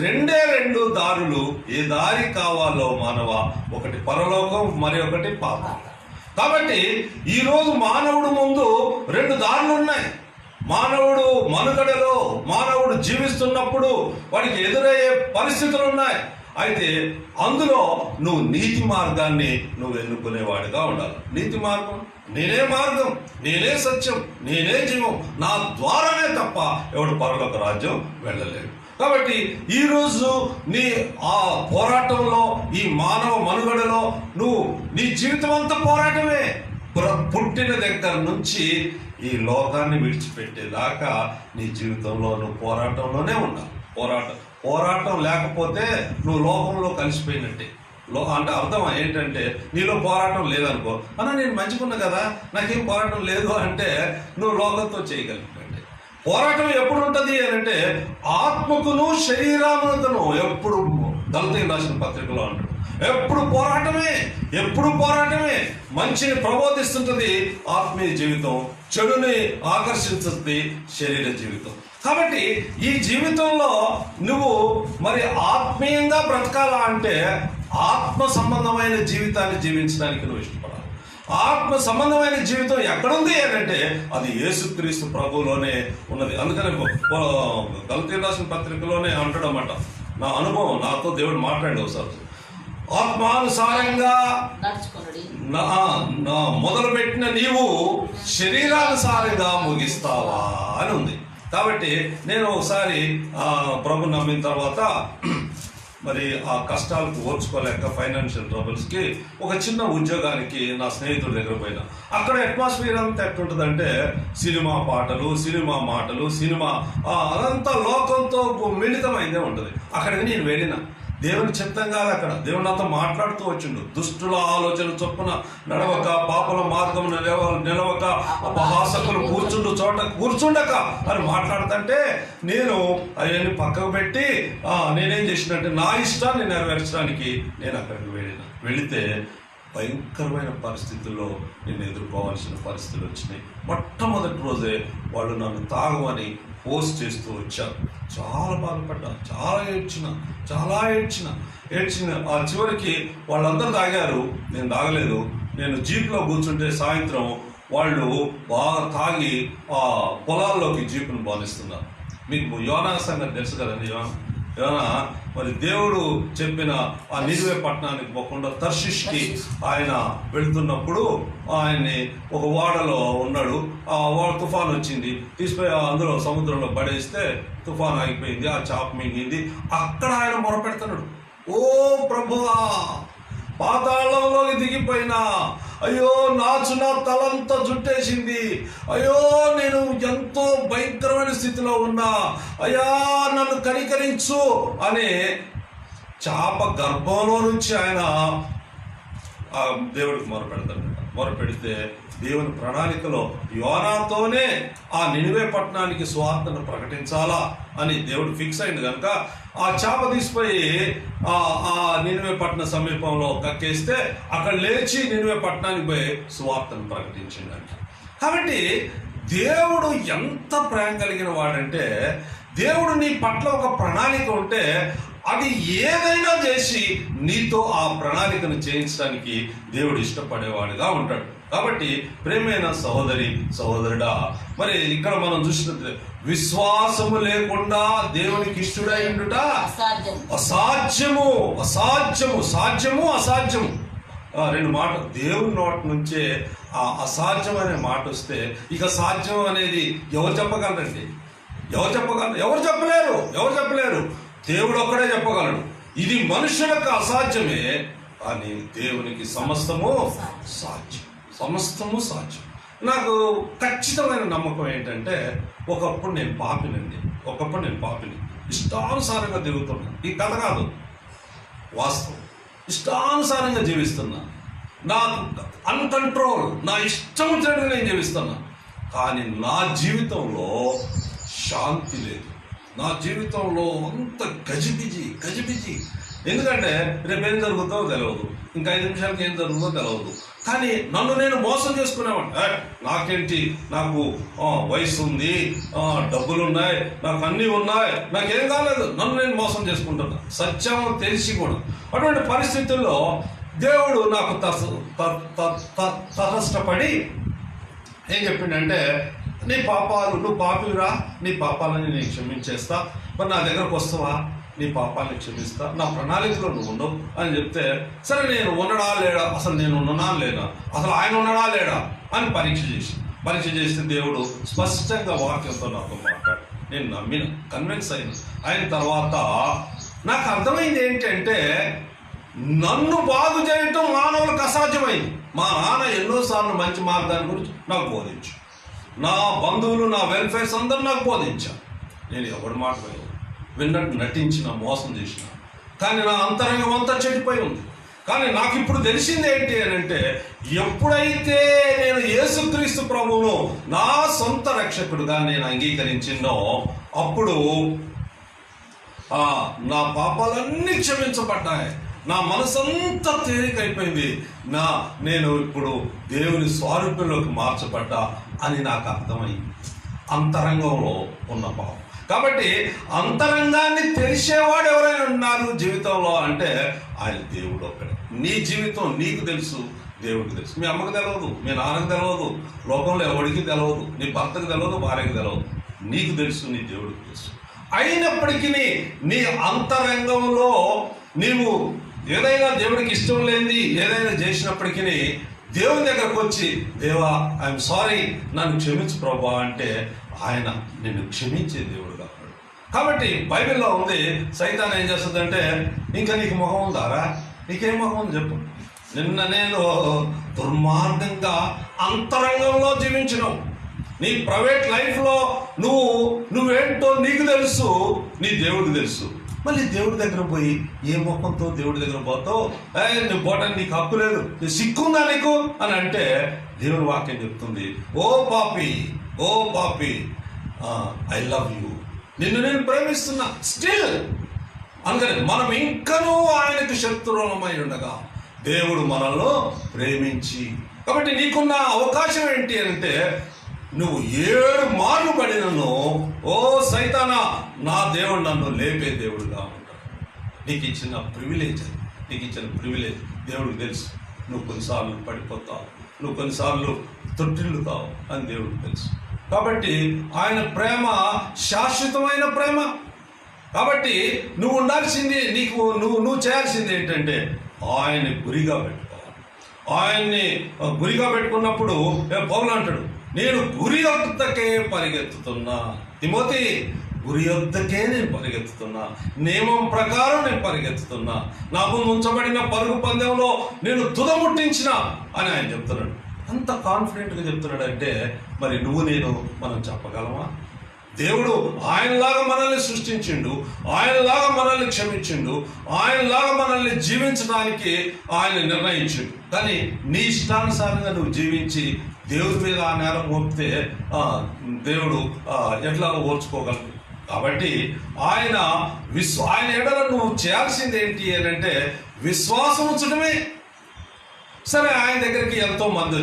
రెండు దారులు. ఏ దారి కావాలో మానవ, ఒకటి పరలోకం, మరి ఒకటి పాపం. కాబట్టి ఈరోజు మానవుడు ముందు 2 దారులు ఉన్నాయి. మానవుడు మనుగడలో, మానవుడు జీవిస్తున్నప్పుడు వాడికి ఎదురయ్యే పరిస్థితులు ఉన్నాయి. అయితే అందులో నువ్వు నీతి మార్గాన్ని నువ్వు ఎన్నుకునేవాడిగా ఉండాలి. నీతి మార్గం, నేనే మార్గం, నేనే సత్యం, నేనే జీవం, నా ద్వారానే తప్ప ఎవడు పరలోక రాజ్యం వెళ్ళలేడు. కాబట్టి ఈరోజు నీ ఆ పోరాటంలో, ఈ మానవ మనుగడలో నువ్వు నీ జీవితం అంతా పోరాటమే. పుట్టిన దగ్గర నుంచి ఈ లోకాన్ని విడిచిపెట్టేదాకా నీ జీవితంలో నువ్వు పోరాటంలోనే ఉండాలి. పోరాటం లేకపోతే నువ్వు లోకంలో కలిసిపోయినట్టే. అంటే అర్థం ఏంటంటే, నీలో పోరాటం లేదనుకో, నేను మంచిగున్నా కదా, నాకేం పోరాటం లేదు అంటే నువ్వు లోకంతో చేయగలిగినట్టే. పోరాటం ఎప్పుడు ఉంటుంది అంటే ఆత్మకును శరీరామును ఎప్పుడు దళితులకు రాసిన పత్రికలో అంటాడు, ఎప్పుడు పోరాటమే. మంచిని ప్రబోధిస్తుంటది ఆత్మీయ జీవితం, చెడుని ఆకర్షిస్తుంది శరీర జీవితం. కాబట్టి ఈ జీవితంలో నువ్వు మరి ఆత్మీయంగా బ్రతకాలా అంటే ఆత్మ సంబంధమైన జీవితాన్ని జీవించడానికి నువ్వు ఇష్టపడాలి. ఆత్మ సంబంధమైన జీవితం ఎక్కడుంది అంటే అది యేసుక్రీస్తు ప్రభులోనే ఉన్నది. అందుకని గలతీయులకు రాసిన పత్రికలోనే అంటాడన్నమాట, నా అనుభవం, నాతో దేవుడు మాట్లాడి ఒకసారి, ఆత్మానుసారంగా మొదలుపెట్టిన నీవు శరీరానుసారంగా ముగిస్తావా అని ఉంది. కాబట్టి నేను ఒకసారి ప్రభు నమ్మిన తర్వాత మరి ఆ కష్టాలకు ఓర్చుకోలేక ఫైనాన్షియల్ ట్రబుల్స్కి ఒక చిన్న ఉద్యోగానికి నా స్నేహితుడి దగ్గర పోయినా. అక్కడ అట్మాస్ఫియర్ అంతా ఎట్లుంటుందంటే సినిమా పాటలు, సినిమా మాటలు, అదంతా లోకంతో మిళితమైందే ఉంటుంది. అక్కడికి నేను వెళ్ళిన దేవుని చిత్తం కాదు. అక్కడ దేవుడు నాతో మాట్లాడుతూ వచ్చిండు. దుష్టుల ఆలోచన చొప్పున నడవక, పాపల మార్గం నిలవక, అపహాసకులు కూర్చుండక అని మాట్లాడుతుంటే నేను అవన్నీ పక్కకు పెట్టి నేనేం చేసినట్టే నా ఇష్టాన్ని నెరవేర్చడానికి నేను అక్కడికి వెళితే భయంకరమైన పరిస్థితుల్లో నేను ఎదుర్కోవాల్సిన పరిస్థితులు వచ్చినాయి. మొట్టమొదటి రోజే వాళ్ళు నన్ను తాగమని పోస్ట్ చేస్తూ వచ్చారు. చాలా బాధపడ్డా, చాలా ఏడ్చిన ఆ చివరికి వాళ్ళందరూ తాగారు, నేను తాగలేదు. నేను జీప్లో కూర్చుంటే సాయంత్రం వాళ్ళు బాగా తాగి ఆ పొలాల్లోకి జీపును బానిస్తున్నారు. మీకు యోనా సంగతి తెలుసు కదండి. యోనా మరి దేవుడు చెప్పిన ఆ నినివే పట్టణానికి పోకుండా తర్షీష్కి ఆయన వెళుతున్నప్పుడు ఆయన్ని ఒక ఓడలో ఉన్నాడు. ఆ ఓడ తుఫాన్ వచ్చింది, తీసిపోయి అందులో సముద్రంలో పడేస్తే తుఫాన్ ఆగిపోయింది, ఆ చాప మింగింది. అక్కడ ఆయన మొరపెడుతున్నాడు, ఓ ప్రభువా, పాతాళంలోకి దిగిపోయినా, అయ్యో నా తలంతా జుట్టేసింది, అయ్యో నేను ఎంతో భయంకరమైన స్థితిలో ఉన్నా, అయ్యా నన్ను కనికరించు అని చాప గర్భంలో నుంచి ఆయన దేవుడికి మొరపెడితే దేవుని ప్రణాళికలో యోనాతోనే ఆ నినివే పట్టణానికి సువార్తను ప్రకటించాలా అని దేవుడు ఫిక్స్ అయింది కనుక ఆ చాప తీసిపోయి ఆ నినివే పట్టణ సమీపంలో కక్కేస్తే అక్కడ లేచి నినివే పట్టణానికి పోయి సువార్తను ప్రకటించిందంట. కాబట్టి దేవుడు ఎంత ప్రేమ కలిగిన వాడంటే, దేవుడు నీ పట్ల ఒక ప్రణాళిక ఉంటే అది ఏదైనా చేసి నీతో ఆ ప్రణాళికను చేయించడానికి దేవుడు ఇష్టపడేవాడుగా ఉంటాడు. కాబట్టి ప్రేమైన సహోదరి సహోదరుడా, మరి ఇక్కడ మనం చూసినట్టు విశ్వాసము లేకుండా దేవునికి ఇష్టడై ఉండుట అసాధ్యము. అసాధ్యము, సాధ్యము, అసాధ్యము. రెండు మాటలు దేవుని నోటి నుంచే ఆ అసాధ్యం అనే మాట వస్తే ఇక సాధ్యం అనేది ఎవరు చెప్పగలరండి? ఎవరు చెప్పగలరు? ఎవరు చెప్పలేరు. దేవుడు ఒక్కడే చెప్పగలడు. ఇది మనుషులకు అసాధ్యమే, కానీ దేవునికి సమస్తము సాధ్యం. సమస్తము సాధ్యం. నాకు ఖచ్చితమైన నమ్మకం ఏంటంటే, ఒకప్పుడు నేను పాపిని ఇష్టానుసారంగా తిరుగుతున్నాను. ఈ కథ కాదు, వాస్తవం. ఇష్టానుసారంగా జీవిస్తున్నా, నా అన్కంట్రోల్, నా ఇష్టం వచ్చినట్టుగా నేను జీవిస్తున్నా. కానీ నా జీవితంలో శాంతి లేదు. నా జీవితంలో అంత గజిబిజి. ఎందుకంటే రేపు ఏం జరుగుతుందో తెలియదు, ఇంకా 5 నిమిషాలకి ఏం జరుగుతుందో తెలియదు. కానీ నన్ను నేను మోసం చేసుకునేవాడిని. నాకేంటి, నాకు వయసు ఉంది, డబ్బులు ఉన్నాయి, నాకు అన్నీ ఉన్నాయి, నాకేం కాలేదు, నన్ను నేను మోసం చేసుకుంటున్నా, సత్యం తెలిసి కూడా. అటువంటి పరిస్థితుల్లో దేవుడు నాకు తటస్థపడి ఏం చెప్పిండంటే, నీ పాపాలు, నువ్వు పాపిరా, నీ పాపాలని నేను క్షమించేస్తా, మరి నా దగ్గరకు వస్తావా, నీ పాపాలని క్షమిస్తా, నా ప్రణాళికలో నువ్వు ఉండవు అని చెప్తే, సరే నేను ఉన్నాడా లేడా, అసలు నేను ఉన్నానా లేనా, అసలు ఆయన ఉన్నాడా లేడా అని పరీక్ష చేస్తే దేవుడు స్పష్టంగా వాక్యంతో నాతో మాట్లాడు. నేను నమ్మిన, కన్విన్స్ అయిన తర్వాత నాకు అర్థమైంది ఏంటంటే, నన్ను బాగు చేయటం మానవులకు అసాధ్యమైంది. మా నాన్న ఎన్నోసార్లు మంచి మార్గాన్ని గురించి నాకు బోధించు, నా బంధువులు, నా వెల్ఫేర్స్ అందరూ నాకు బోధించారు. నేను ఎవరి మాట విన్నట్టు నటించిన, మోసం చేసిన, కానీ నా అంతరంగం అంతా చెడిపోయి ఉంది. కానీ నాకు ఇప్పుడు తెలిసింది ఏంటి అని అంటే, ఎప్పుడైతే నేను యేసుక్రీస్తు ప్రభువును నా సొంత రక్షకుడుగా నేను అంగీకరించినో, అప్పుడు నా పాపాలన్నీ క్షమించబడ్డాయి. నా మనసంతా తేలికైపోయింది. నేను ఇప్పుడు దేవుని స్వరూపంలోకి మార్చబడ్డా అని నాకు అర్థమైంది. అంతరంగంలో ఉన్న పాపం. కాబట్టి అంతరంగాన్ని తెలిసేవాడు ఎవరైనా ఉన్నారు జీవితంలో అంటే ఆయన దేవుడు ఒక్కడే. నీ జీవితం నీకు తెలుసు, దేవుడికి తెలుసు. మీ అమ్మకు తెలియదు, మీ నాన్నకు తెలియదు, లోకంలో ఎవరికి తెలియదు, నీ భర్తకు తెలియదు, భార్యకు తెలియదు. నీకు తెలుసు, నీ దేవుడికి తెలుసు. అయినప్పటికీ నీ అంతరంగంలో నీవు ఏదైనా దేవుడికి ఇష్టం లేనిది ఏదైనా చేసినప్పటికీ దేవుని దగ్గరకు వచ్చి, దేవా ఐఎమ్ సారీ, నన్ను క్షమించు ప్రభా అంటే ఆయన నిన్ను క్షమించే దేవుడుగా ఉన్నాడు. కాబట్టి బైబిల్లో ఉంది, సైతాన్ ఏం చేస్తుందంటే, ఇంకా నీకు ముఖం ఉందారా, నీకేం ముఖం ఉంది చెప్పు, నిన్న నేను దుర్మార్గంగా అంతరంగంలో జీవించినావు, నీ ప్రైవేట్ లైఫ్లో నువ్వేంటో నీకు తెలుసు, నీ దేవుడికి తెలుసు. మళ్ళీ దేవుడి దగ్గర పోయి ఏ ముఖంతో దేవుడి దగ్గర పోతావు, నువ్వు పోవటానికి నీకు హక్కు లేదు, నువ్వు సిక్కుందా నీకు అని అంటే దేవుని వాక్యం చెప్తుంది, ఓ పాపి ఐ లవ్ యూ, నిన్ను నేను ప్రేమిస్తున్నా స్టిల్. అందుకని మనం ఇంకనూ ఆయనకు శత్రువులమై ఉండగా దేవుడు మనల్ని ప్రేమించి, కాబట్టి నీకున్న అవకాశం ఏంటి అంటే, నువ్వు 7 మార్లు పడినను, ఓ సైతానా, నా దేవుడు నన్ను లేపే దేవుడుగా ఉంటాడు. నీకు ఇచ్చిన ప్రివిలేజ్ దేవుడికి తెలుసు. నువ్వు కొన్నిసార్లు పడిపోతావు, నువ్వు కొన్నిసార్లు తొట్టిల్లుతావు అని దేవుడికి తెలుసు. కాబట్టి ఆయన ప్రేమ శాశ్వతమైన ప్రేమ. కాబట్టి నువ్వు ఉండాల్సింది, నువ్వు చేయాల్సింది ఏంటంటే ఆయన్ని గురిగా పెట్టుకోవాలి. ఆయన్ని గురిగా పెట్టుకున్నప్పుడు పౌలు అంటాడు, నేను గురి యొద్దకే పరిగెత్తుతున్నా, తిమోతి గురి యొద్దకే నేను పరిగెత్తుతున్నా, నియమం ప్రకారం నేను పరిగెత్తుతున్నా, నాకు ఉంచబడిన పరుగు పందెంలో నేను తుదముట్టించిన అని ఆయన చెప్తున్నాడు. అంత కాన్ఫిడెంట్గా చెప్తున్నాడు అంటే మరి నేను మనం చెప్పగలమా? దేవుడు ఆయనలాగా మనల్ని సృష్టించిండు, ఆయనలాగా మనల్ని క్షమించిండు, ఆయనలాగా మనల్ని జీవించడానికి ఆయన నిర్ణయించిండు. కానీ నీ ఇష్టానుసారంగా నువ్వు జీవించి దేవుడి మీద ఆ నేరం మోపితే దేవుడు ఎట్లా ఓర్చుకోగలడు? కాబట్టి ఆయన ఎడల నువ్వు చేయాల్సింది ఏంటి అని అంటే విశ్వాసం ఉంచడమే. సరే, ఆయన దగ్గరికి ఎంతో మంది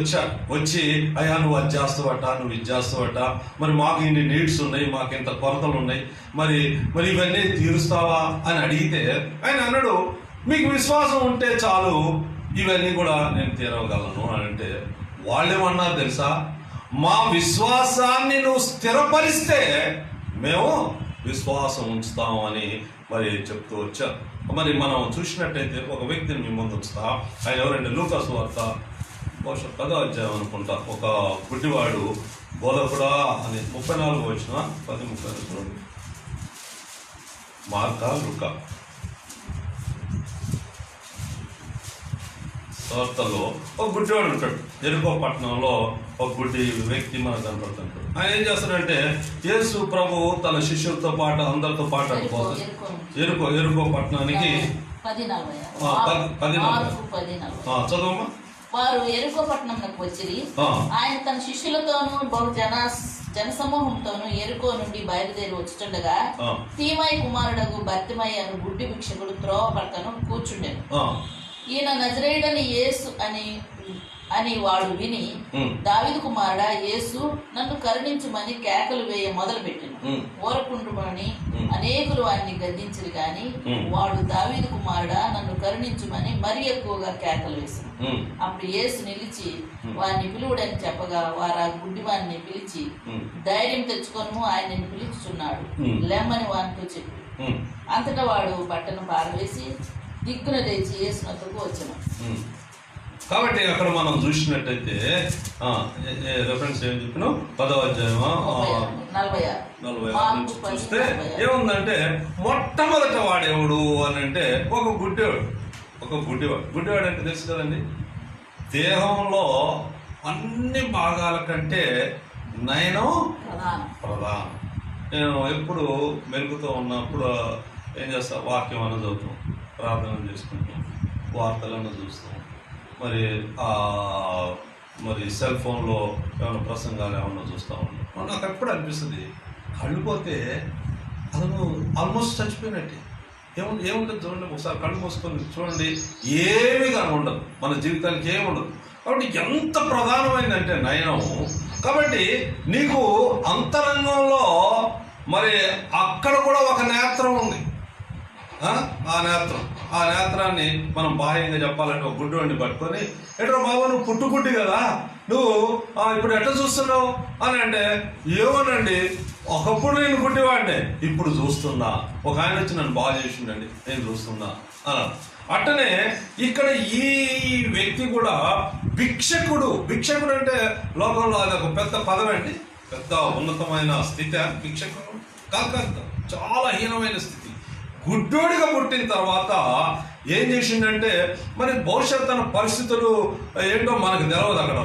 వచ్చి అయ్యా నువ్వు అది చేస్తావట, నువ్వు ఇది చేస్తావట, మరి మాకు ఇన్ని నీడ్స్ ఉన్నాయి, మాకు ఇంత కొరతలు ఉన్నాయి, మరి ఇవన్నీ తీరుస్తావా అని అడిగితే ఆయన అన్నాడు, మీకు విశ్వాసం ఉంటే చాలు, ఇవన్నీ కూడా నేను తీరవగలను అని అంటే వాళ్ళేమన్నారు తెలుసా? మా విశ్వాసాన్ని నువ్వు స్థిరపరిస్తే మేము విశ్వాసం ఉంచుతాం అని మరి చెప్తూ వచ్చారు. మరి మనం చూసినట్టయితే ఒక వ్యక్తిని మీ ముందు ఉంచుతా. ఆయన ఎవరంటే లూకాసు వార్త బహుశా 10వ అధ్యాయం అనుకుంటా. ఒక గుడ్డివాడు బోధకుడా అని 34 వచ్చిన 10:30 చూడండి. మార్కా లూకా వార్తలో ఒక గుడ్డివాడు ఉంటాడు. ఎరుకో పట్టణంలో ఒక గుడ్డి వ్యక్తి మనకు కనపడుతుంటాడు. ఆయన ఏం చేస్తాడంటే యేసు ప్రభు తన శిష్యులతో పాటు అందరితో పాటు అడిపోతాడు. ఎరుకో పట్టణానికి 10:40 చదవమ్మా. వారు ఎరుకో పట్టణంలోకి వచ్చిరి. ఆయన తన శిష్యులతోనూ బహు జనసమూహంతోనూ ఎరుకో నుండి బయలుదేరి వచ్చుచుండగా తీమయి కుమారుడగు బర్తిమయి అను గుడ్డి భిక్షకుడు త్రోవ పక్కన కూర్చుండెను. ఈయన నజరేయుడని యేసు అని వాడు విని, దావీదు కుమారుడా యేసు, నన్ను కరుణించుమని కేకలు వేయ మొదలు పెట్టిను. ఊరకుండుమని అనేకులు వాడిని గద్దించరు గాని వాడు దావీదు కుమారుడా నన్ను కరుణించుమని మరి ఎక్కువగా కేకలు వేసాను. అప్పుడు యేసు నిలిచి వారిని పిలువుడని చెప్పగా వారు ఆ గుడ్డివాడిని పిలిచి, ధైర్యం తెచ్చుకొను, ఆయన పిలుచుచున్నాడు, లెమ్మని వానితో చెప్పి. అంతటా వాడు బట్టను పారవేసి దిక్కున లేచి యేసునొద్దకు వచ్చాను. కాబట్టి అక్కడ మనం చూసినట్టయితే రెఫరెన్స్ ఏం చెప్పినాం? 10వ అధ్యాయం 46 నుంచి చూస్తే ఏముందంటే మొట్టమొదట వాడేవుడు అని అంటే ఒక గుడ్డివాడు అంటే తెలుసు కదండి, దేహంలో అన్ని భాగాల కంటే నయనం ప్రధానం. నేను ఎప్పుడు మెరుగుతూ ఉన్నప్పుడు ఏం చేస్తా, వాక్యం అన్న చదువుతాం, ప్రార్థన చేసుకుంటాం, వార్తలను చూస్తాం, మరి సెల్ ఫోన్లో ఏమైనా ప్రసంగాలు ఏమన్నా చూస్తూ ఉంటాం. నాకు ఎప్పుడు అనిపిస్తుంది కళ్ళు పోతే అతను ఆల్మోస్ట్ చచ్చిపోయినట్టే. ఏముండదు చూడండి, ఒకసారి కళ్ళు మూసుకొని చూడండి, ఏమీ కానీ ఉండదు, మన జీవితానికి ఏమి ఉండదు. కాబట్టి ఎంత ప్రధానమైందంటే నయనము. కాబట్టి నీకు అంతరంగంలో మరి అక్కడ కూడా ఒక నేత్రం ఉంది. ఆ నేత్రాన్ని మనం బాహ్యంగా చెప్పాలంటే ఒక గుడ్డివాడిని పట్టుకొని, ఎట్రా బాబు నువ్వు పుట్టుగుడ్డి కదా, నువ్వు ఇప్పుడు ఎట్లా చూస్తున్నావు అని అంటే, ఏమోనండి ఒకప్పుడు నేను గుడ్డివాడినే, ఇప్పుడు చూస్తున్నా, ఒక ఆయన వచ్చి నన్ను బాగా చేసిండండి, నేను చూస్తున్నా అలా. అట్టనే ఇక్కడ ఈ వ్యక్తి కూడా భిక్షకుడు అంటే లోకంలో అది ఒక పెద్ద పదం అండి, పెద్ద ఉన్నతమైన స్థితి. భిక్షకుడు కాదు, చాలా హీనమైన స్థితి. గుడ్డోడిగా పుట్టిన తర్వాత ఏం చేసిండంటే, మరి భవిష్యత్ తన పరిస్థితులు ఏంటో మనకు తెలవదు, అక్కడ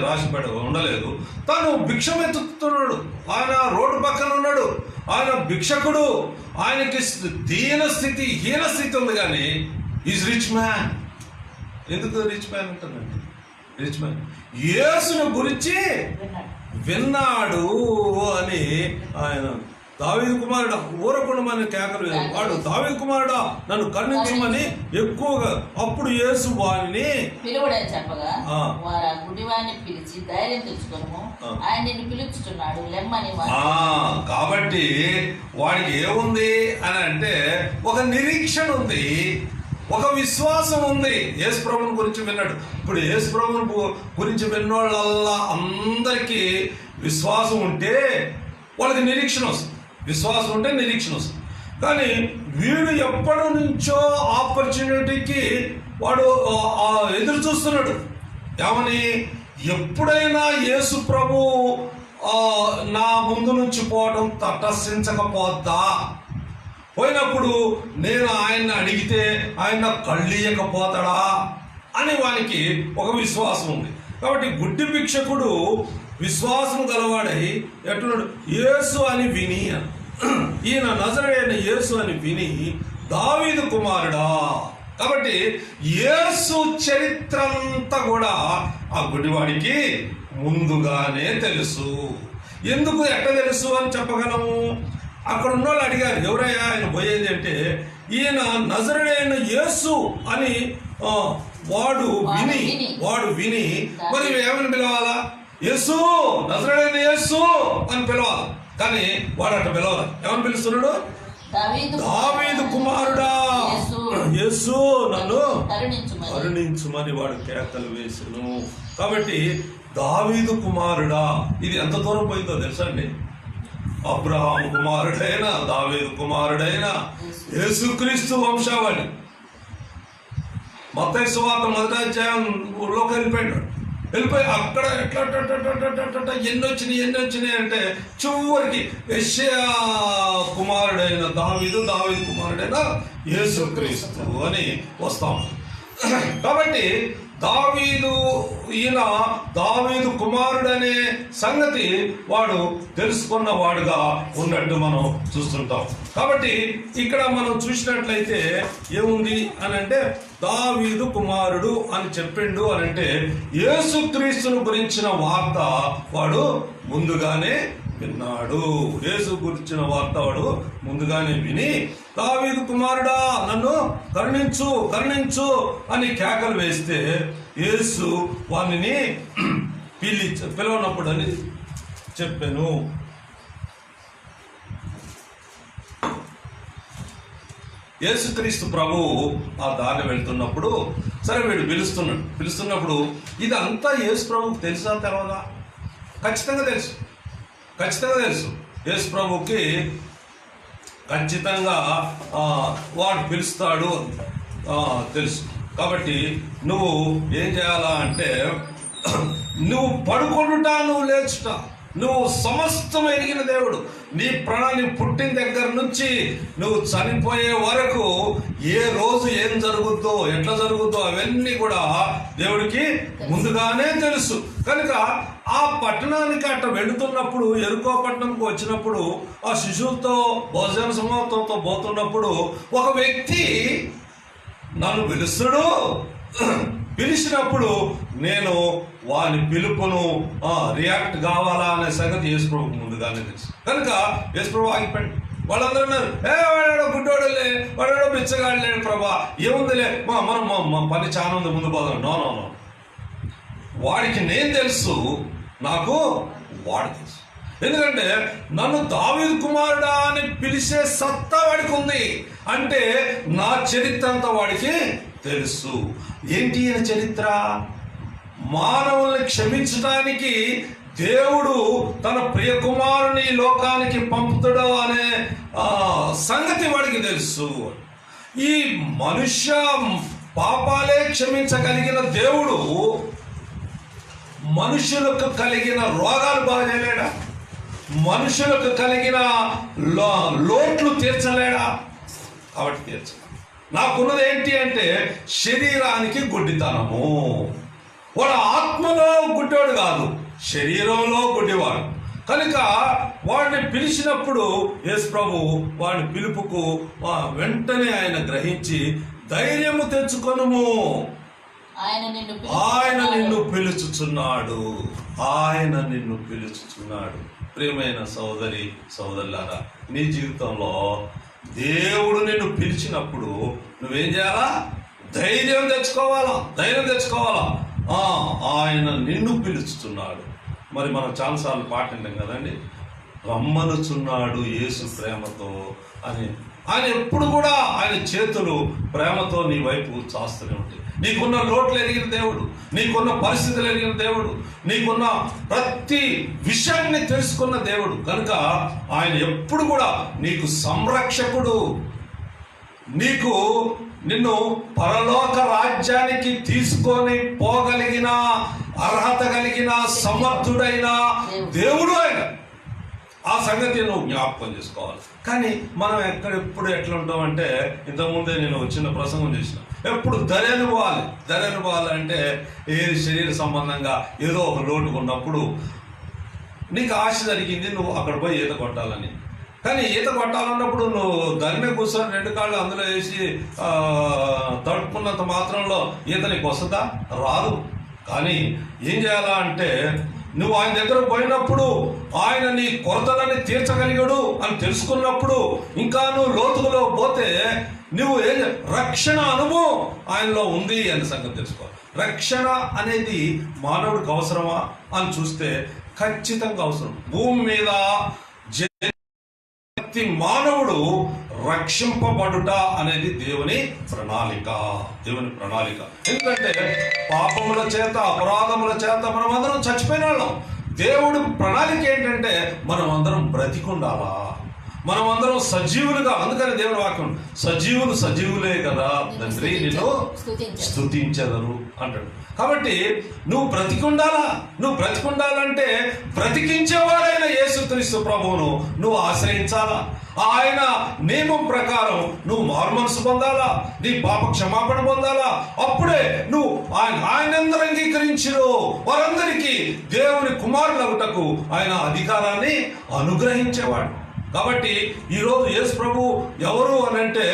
రాసిపెడ ఉండలేదు. తను భిక్షమెత్తుతున్నాడు, ఆయన రోడ్డు పక్కన ఉన్నాడు, ఆయన భిక్షకుడు, ఆయనకి హీన స్థితి ఉంది. కానీ ఈజ్ రిచ్ మ్యాన్. ఎందుకు రిచ్ మ్యాన్ అంటానండి? రిచ్ మ్యాన్ యేసును గురించి విన్నాడు అని ఆయన, దావీదు కుమారుడా ఊరకుండమని కేకలు, వాడు దావీదు కుమారుడా నన్ను కరుణించమని ఎక్కువగా. అప్పుడు యేసు వారిని పిలువడని చెప్పగా వారు ఆ గుడ్డివాడిని పిలిచి, ధైర్యం తెచ్చుకొను, ఆయన నిన్ను పిలుచుచున్నాడు, లెమ్మని. కాబట్టి వాడికి ఏముంది అని అంటే, ఒక నిరీక్షణ ఉంది, ఒక విశ్వాసం ఉంది. యేసు ప్రభువుని గురించి విన్నాడు. ఇప్పుడు యేసు ప్రభువుని గురించి విన్నోళ్ళల్లా అందరికీ విశ్వాసం ఉంటే వాళ్ళకి నిరీక్షణ వస్తుంది. విశ్వాసం ఉంటే నిరీక్షణ వస్తుంది. కానీ వీడు ఎప్పటి నుంచో ఆపర్చునిటీకి వాడు ఎదురు చూస్తున్నాడు. ఏమని, ఎప్పుడైనా యేసు ప్రభు నా ముందు నుంచి పోవడం తటస్థించకపోద్దా, పోయినప్పుడు నేను ఆయన్ని అడిగితే ఆయన కళ్ళియకపోతాడా అని వానికి ఒక విశ్వాసం ఉంది. కాబట్టి గుడ్డి భిక్షకుడు విశ్వాసం గలవాడై ఎట్లున్నాడు, యేసు అని విని, ఈయన నజరేయుడైన యేసు అని విని, దావీదు కుమారుడా. కాబట్టి యేసు చరిత్ర అంతా కూడా ఆ గుడ్డివాడికి ముందుగానే తెలుసు. ఎందుకు ఎట్లా తెలుసు అని చెప్పగలము? అక్కడ ఉన్న వాళ్ళు అడిగారు, ఎవరయ్యా ఆయన పోయేది అంటే, ఈయన నజరేయుడైన యేసు అని వాడు విని మరి ఏమని పిలవాలా? యేసు, నజరేయుడైన యేసు అని పిలవాలి. కానీ వాడు అట్లా పిలవాలి. ఏమని పిలుస్తున్నాడు? దావీదు కుమారుడా యేసు నన్ను కరుణించుమని వాడు కేకలు వేసును. కాబట్టి దావీదు కుమారుడా. ఇది ఎంత దూరం పోయిందో తెలుసా అండి? అబ్రహాము కుమారుడైన, దావీదు కుమారుడైన యేసుక్రీస్తు వంశావళి. మత్తయి సువార్త 1వ అధ్యాయంలోకి వెళ్ళిపోయి అక్కడ ఎట్లా ఎన్ని వచ్చినాయి అంటే చివరికి యెషయా కుమారుడైన దావీదు కుమారుడైన యేసుక్రీస్తు అని వస్తాం. కాబట్టి దావీదు కుమారుడనే సంగతి వాడు తెలుసుకున్న వాడుగా ఉన్నట్టు మనం చూస్తుంటాం. కాబట్టి ఇక్కడ మనం చూసినట్లయితే ఏముంది అని అంటే దావీదు కుమారుడు అని చెప్పిండు అని అంటే యేసుక్రీస్తును గురించిన వార్త వాడు ముందుగానే విన్నాడు. యేసు గురించిన వార్త వాడు ముందుగానే విని దావీదు కుమారుడా నన్ను కరుణించు అని కేకలు వేస్తే యేసు వానిని పిలవనప్పుడు అని చెప్పాను. యేసుక్రీస్తు ప్రభువు ఆ దారి వెళ్తున్నప్పుడు సరే వీడు పిలుస్తున్నప్పుడు ఇదంతా యేసు ప్రభువుకి తెలుసా తెలవదా? ఖచ్చితంగా తెలుసు. యేసు ప్రభువుకి ఖచ్చితంగా వాడు పిలుస్తాడు తెలుసు. కాబట్టి నువ్వు ఏం చేయాలా అంటే నువ్వు పడుకొనుట, నువ్వు లేచుట, నువ్వు సమస్తం ఎరిగిన దేవుడు. నీ ప్రాణాన్ని పుట్టిన దగ్గర నుంచి నువ్వు చనిపోయే వరకు ఏ రోజు ఏం జరుగుద్దో ఎట్లా జరుగుద్దో అవన్నీ కూడా దేవుడికి ముందుగానే తెలుసు. కనుక ఆ పట్టణానికి అట్ట వెళుతున్నప్పుడు, ఎరుకో పట్టణంకి వచ్చినప్పుడు ఆ శిశువులతో భోజన సమాప్తంతో పోతున్నప్పుడు ఒక వ్యక్తి నన్ను పిలిచినప్పుడు నేను వాని పిలుపును రియాక్ట్ కావాలా అనే సంగతి యేసుప్రభుకు ముందుగానే తెలుసు. కనుక యేసుప్రభు ఆగిపోయింది. వాళ్ళందరూ ఉన్నారు, వాడాడో గుడ్డోడులే, వాడాడో బిచ్చగాడలేడు ప్రభా, ఏముందిలే మనం పని చాలా ఉంది, ముందు పోదాం. నో వాడికి నేను తెలుసు, నాకు వాడు తెలుసు. ఎందుకంటే నన్ను దావీదు కుమారుడా అని పిలిచే సత్తా వాడికి ఉంది. అంటే నా చరిత్ర అంతా వాడికి తెలుసు. ఏంటి ఈయన చరిత్ర? మానవుల్ని క్షమించడానికి దేవుడు తన ప్రియ కుమారుని లోకానికి పంపుతాడు అనే సంగతి వాడికి తెలుసు. ఈ మనుష్య పాపాలే క్షమించగలిగిన దేవుడు మనుషులకు కలిగిన రోగాలు బాగా చేయలేడా? మనుషులకు కలిగిన లోట్లు తీర్చలేడా? కాబట్టి తీర్చలేడు. నాకున్నది ఏంటి అంటే శరీరానికి గుడ్డితనము. వాడు ఆత్మలో గుడ్డివాడు కాదు, శరీరంలో గుడ్డివాడు. కనుక వాడిని పిలిచినప్పుడు యేసు ప్రభు వాడి పిలుపుకు వెంటనే ఆయన గ్రహించి ధైర్యము తెచ్చుకొనుము, ఆయన నిన్ను పిలుచుచున్నాడు. ప్రియమైన సోదరులారా, నీ జీవితంలో దేవుడు నిన్ను పిలిచినప్పుడు నువ్వేం చేయాలా? ధైర్యం తెచ్చుకోవాలా. ఆయన నిన్ను పిలుచుతున్నాడు. మరి మనం చాలాసార్లు పాటింటాం కదండి, రమ్మనుచున్నాడు యేసు ప్రేమతో అని. ఆయన ఎప్పుడు కూడా ఆయన చేతులు ప్రేమతో నీ వైపు చాస్తూనే ఉంటాయి. నీకున్న లోట్లు ఎరిగిన దేవుడు, నీకున్న పరిస్థితులు ఎరిగిన దేవుడు, నీకున్న ప్రతి విషయాన్ని తెలుసుకున్న దేవుడు. కనుక ఆయన ఎప్పుడు కూడా నీకు సంరక్షకుడు, నిన్ను పరలోక రాజ్యానికి తీసుకొని పోగలిగిన అర్హత కలిగిన సమర్థుడైన దేవుడు ఆయన. ఆ సంగతి నువ్వు జ్ఞాపకం చేసుకోవాలి. కానీ మనం ఎప్పుడు ఎట్లా ఉంటామంటే, ఇంతకుముందే నేను చిన్న ప్రసంగం చేసిన, ఎప్పుడు ధైర్యాన్ని పోవాలంటే ఏది శరీర సంబంధంగా ఏదో ఒక లోటు ఉన్నప్పుడు నీకు ఆశ జరిగింది, నువ్వు అక్కడ పోయి ఈత కొట్టాలని. కానీ ఈత కొట్టాలన్నప్పుడు నువ్వు దాని మీద కూర్చొని 2 కాళ్ళు అందులో వేసి తడుపుకున్నంత మాత్రంలో ఈత నీకు వస్తుందా? రాదు. కానీ ఏం చేయాలా అంటే నువ్వు ఆయన దగ్గర పోయినప్పుడు ఆయన నీ కొరతలని తీర్చగలిగాడు అని తెలుసుకున్నప్పుడు ఇంకా నువ్వు లోతులో పోతే నువ్వు రక్షణ అనుభవం ఆయనలో ఉంది అనే సంగతి తెలుసుకోవాలి. రక్షణ అనేది మానవుడికి అవసరమా అని చూస్తే ఖచ్చితంగా అవసరం. భూమి మీద ప్రతి మానవుడు రక్షింపబడుట అనేది దేవుని ప్రణాళిక. ఎందుకంటే పాపముల చేత, అపరాధముల చేత మనం అందరం చచ్చిపోయిన వాళ్ళం. దేవుడు ప్రణాళిక ఏంటంటే మనం అందరం బ్రతికుండాలా, మనం అందరం సజీవులుగా. అందుకని దేవుని వాక్యం సజీవులే కదా తండ్రి నిన్ను స్తుతించెదరు అంటాడు. కాబట్టి నువ్వు బ్రతికుండాలంటే బ్రతికించేవాడైన యేసుక్రీస్తు ప్రభువును నువ్వు ఆశ్రయించాలా. ఆయన నియమం ప్రకారం నువ్వు మారుమనసు పొందాలా, నీ పాప క్షమాపణ పొందాలా. అప్పుడే నువ్వు ఆయన ఎందరు అంగీకరించిరో వారందరికీ దేవుని కుమారులగుటకు ఆయన అధికారాన్ని అనుగ్రహించేవాడు. కాబట్టి ఈరోజు యేసు ప్రభు ఎవరు అనంటే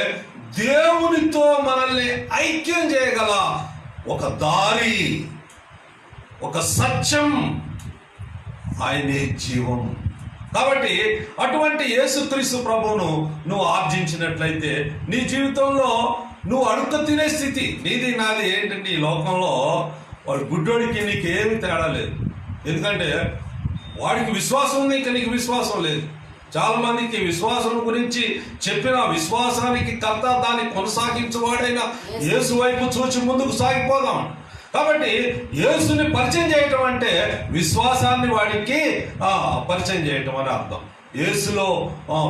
దేవునితో మనల్ని ఐక్యం చేయగల ఒక దారి, ఒక సత్యం, ఆయనే జీవం. కాబట్టి అటువంటి యేసుక్రీస్తు ప్రభువును నువ్వు ఆర్జించినట్లయితే నీ జీవితంలో నువ్వు అడుక్క తినే స్థితి నీది నాది. ఏంటంటే ఈ లోకంలో వాడు గుడ్డోడికి నీకేమి తేడా లేదు. ఎందుకంటే వాడికి విశ్వాసం ఉంది, ఇంకా నీకు విశ్వాసం లేదు. చాలా మందికి విశ్వాసం గురించి చెప్పిన విశ్వాసానికి కర్త, దాన్ని కొనసాగించేవాడైన యేసు వైపు చూచి ముందుకు సాగిపోదాం. కాబట్టి యేసుని పరిచయం చేయటం అంటే విశ్వాసాన్ని వాడికి పరిచయం చేయటం అని అర్థం. యేసులో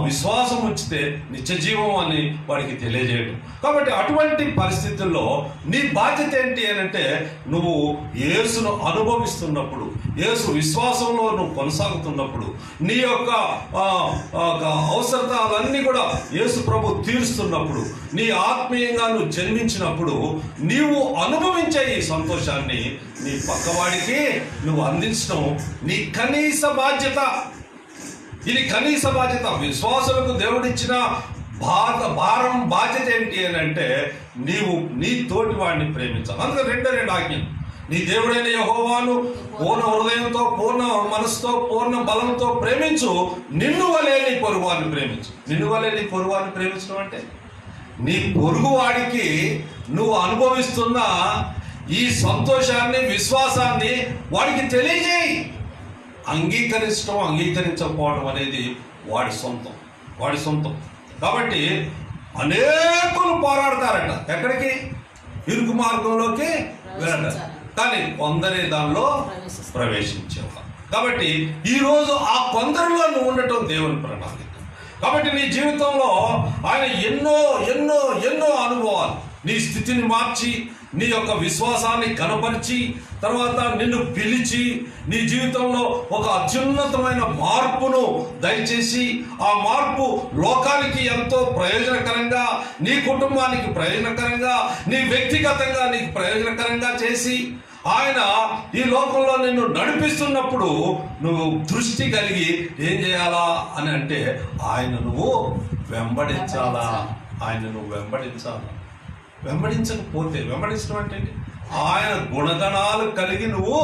విశ్వాసం ఉంచితే నిత్య జీవం అని వాడికి తెలియజేయడం. కాబట్టి అటువంటి పరిస్థితుల్లో నీ బాధ్యత ఏంటి అని అంటే నువ్వు యేసును అనుభవిస్తున్నప్పుడు, యేసు విశ్వాసంలో నువ్వు కొనసాగుతున్నప్పుడు, నీ యొక్క అవసరతలన్నీ కూడా యేసు ప్రభు తీరుస్తున్నప్పుడు, నీ ఆత్మీయంగా నువ్వు జన్మించినప్పుడు నీవు అనుభవించే ఈ సంతోషాన్ని నీ పక్కవాడికి నువ్వు అందించడం నీ కనీస బాధ్యత. ఇది కనీస బాధ్యత. విశ్వాసులకు దేవుడిచ్చిన బాధ్యత ఏంటి అని అంటే నీవు నీ తోటి వాడిని ప్రేమించాలి. అందుకని రెండు ఆజ్ఞలు. నీ దేవుడైన యెహోవాను పూర్ణ హృదయంతో, పూర్ణ మనసుతో, పూర్ణ బలంతో ప్రేమించు, నిన్ను వలే నీ పొరుగువాడిని ప్రేమించు. నిన్ను వలే నీ పొరుగువాడిని ప్రేమించడం అంటే నీ పొరుగువాడికి నువ్వు అనుభవిస్తున్న ఈ సంతోషాన్ని, విశ్వాసాన్ని వాడికి తెలియజేయి. అంగీకరించడం, అంగీకరించకపోవడం అనేది వాడి సొంతం. కాబట్టి అనేకులు పోరాడతారట, ఎక్కడికి? ఇరుకు మార్గంలోకి వెళ్ళారు, కానీ కొందరే దానిలో ప్రవేశించేవారు. కాబట్టి ఈరోజు ఆ కొందరిలో నువ్వు ఉండటం దేవుని ప్రణాళిక. కాబట్టి నీ జీవితంలో ఆయన ఎన్నో అనుభవాలు నీ స్థితిని మార్చి, నీ యొక్క విశ్వాసాన్ని కనపరిచి, తర్వాత నిన్ను పిలిచి నీ జీవితంలో ఒక అత్యున్నతమైన మార్పును దయచేసి, ఆ మార్పు లోకానికి ఎంతో ప్రయోజనకరంగా, నీ కుటుంబానికి ప్రయోజనకరంగా, నీ వ్యక్తిగతంగా నీకు ప్రయోజనకరంగా చేసి ఆయన ఈ లోకంలో నిన్ను నడిపిస్తున్నప్పుడు నువ్వు దృష్టి కలిగి ఏం చేయాలా అని అంటే ఆయన నువ్వు వెంబడించాలా. వెంబడించకపోతే, వెంబడించడం అంటే ఆయన గుణగణాలు కలిగి నువ్వు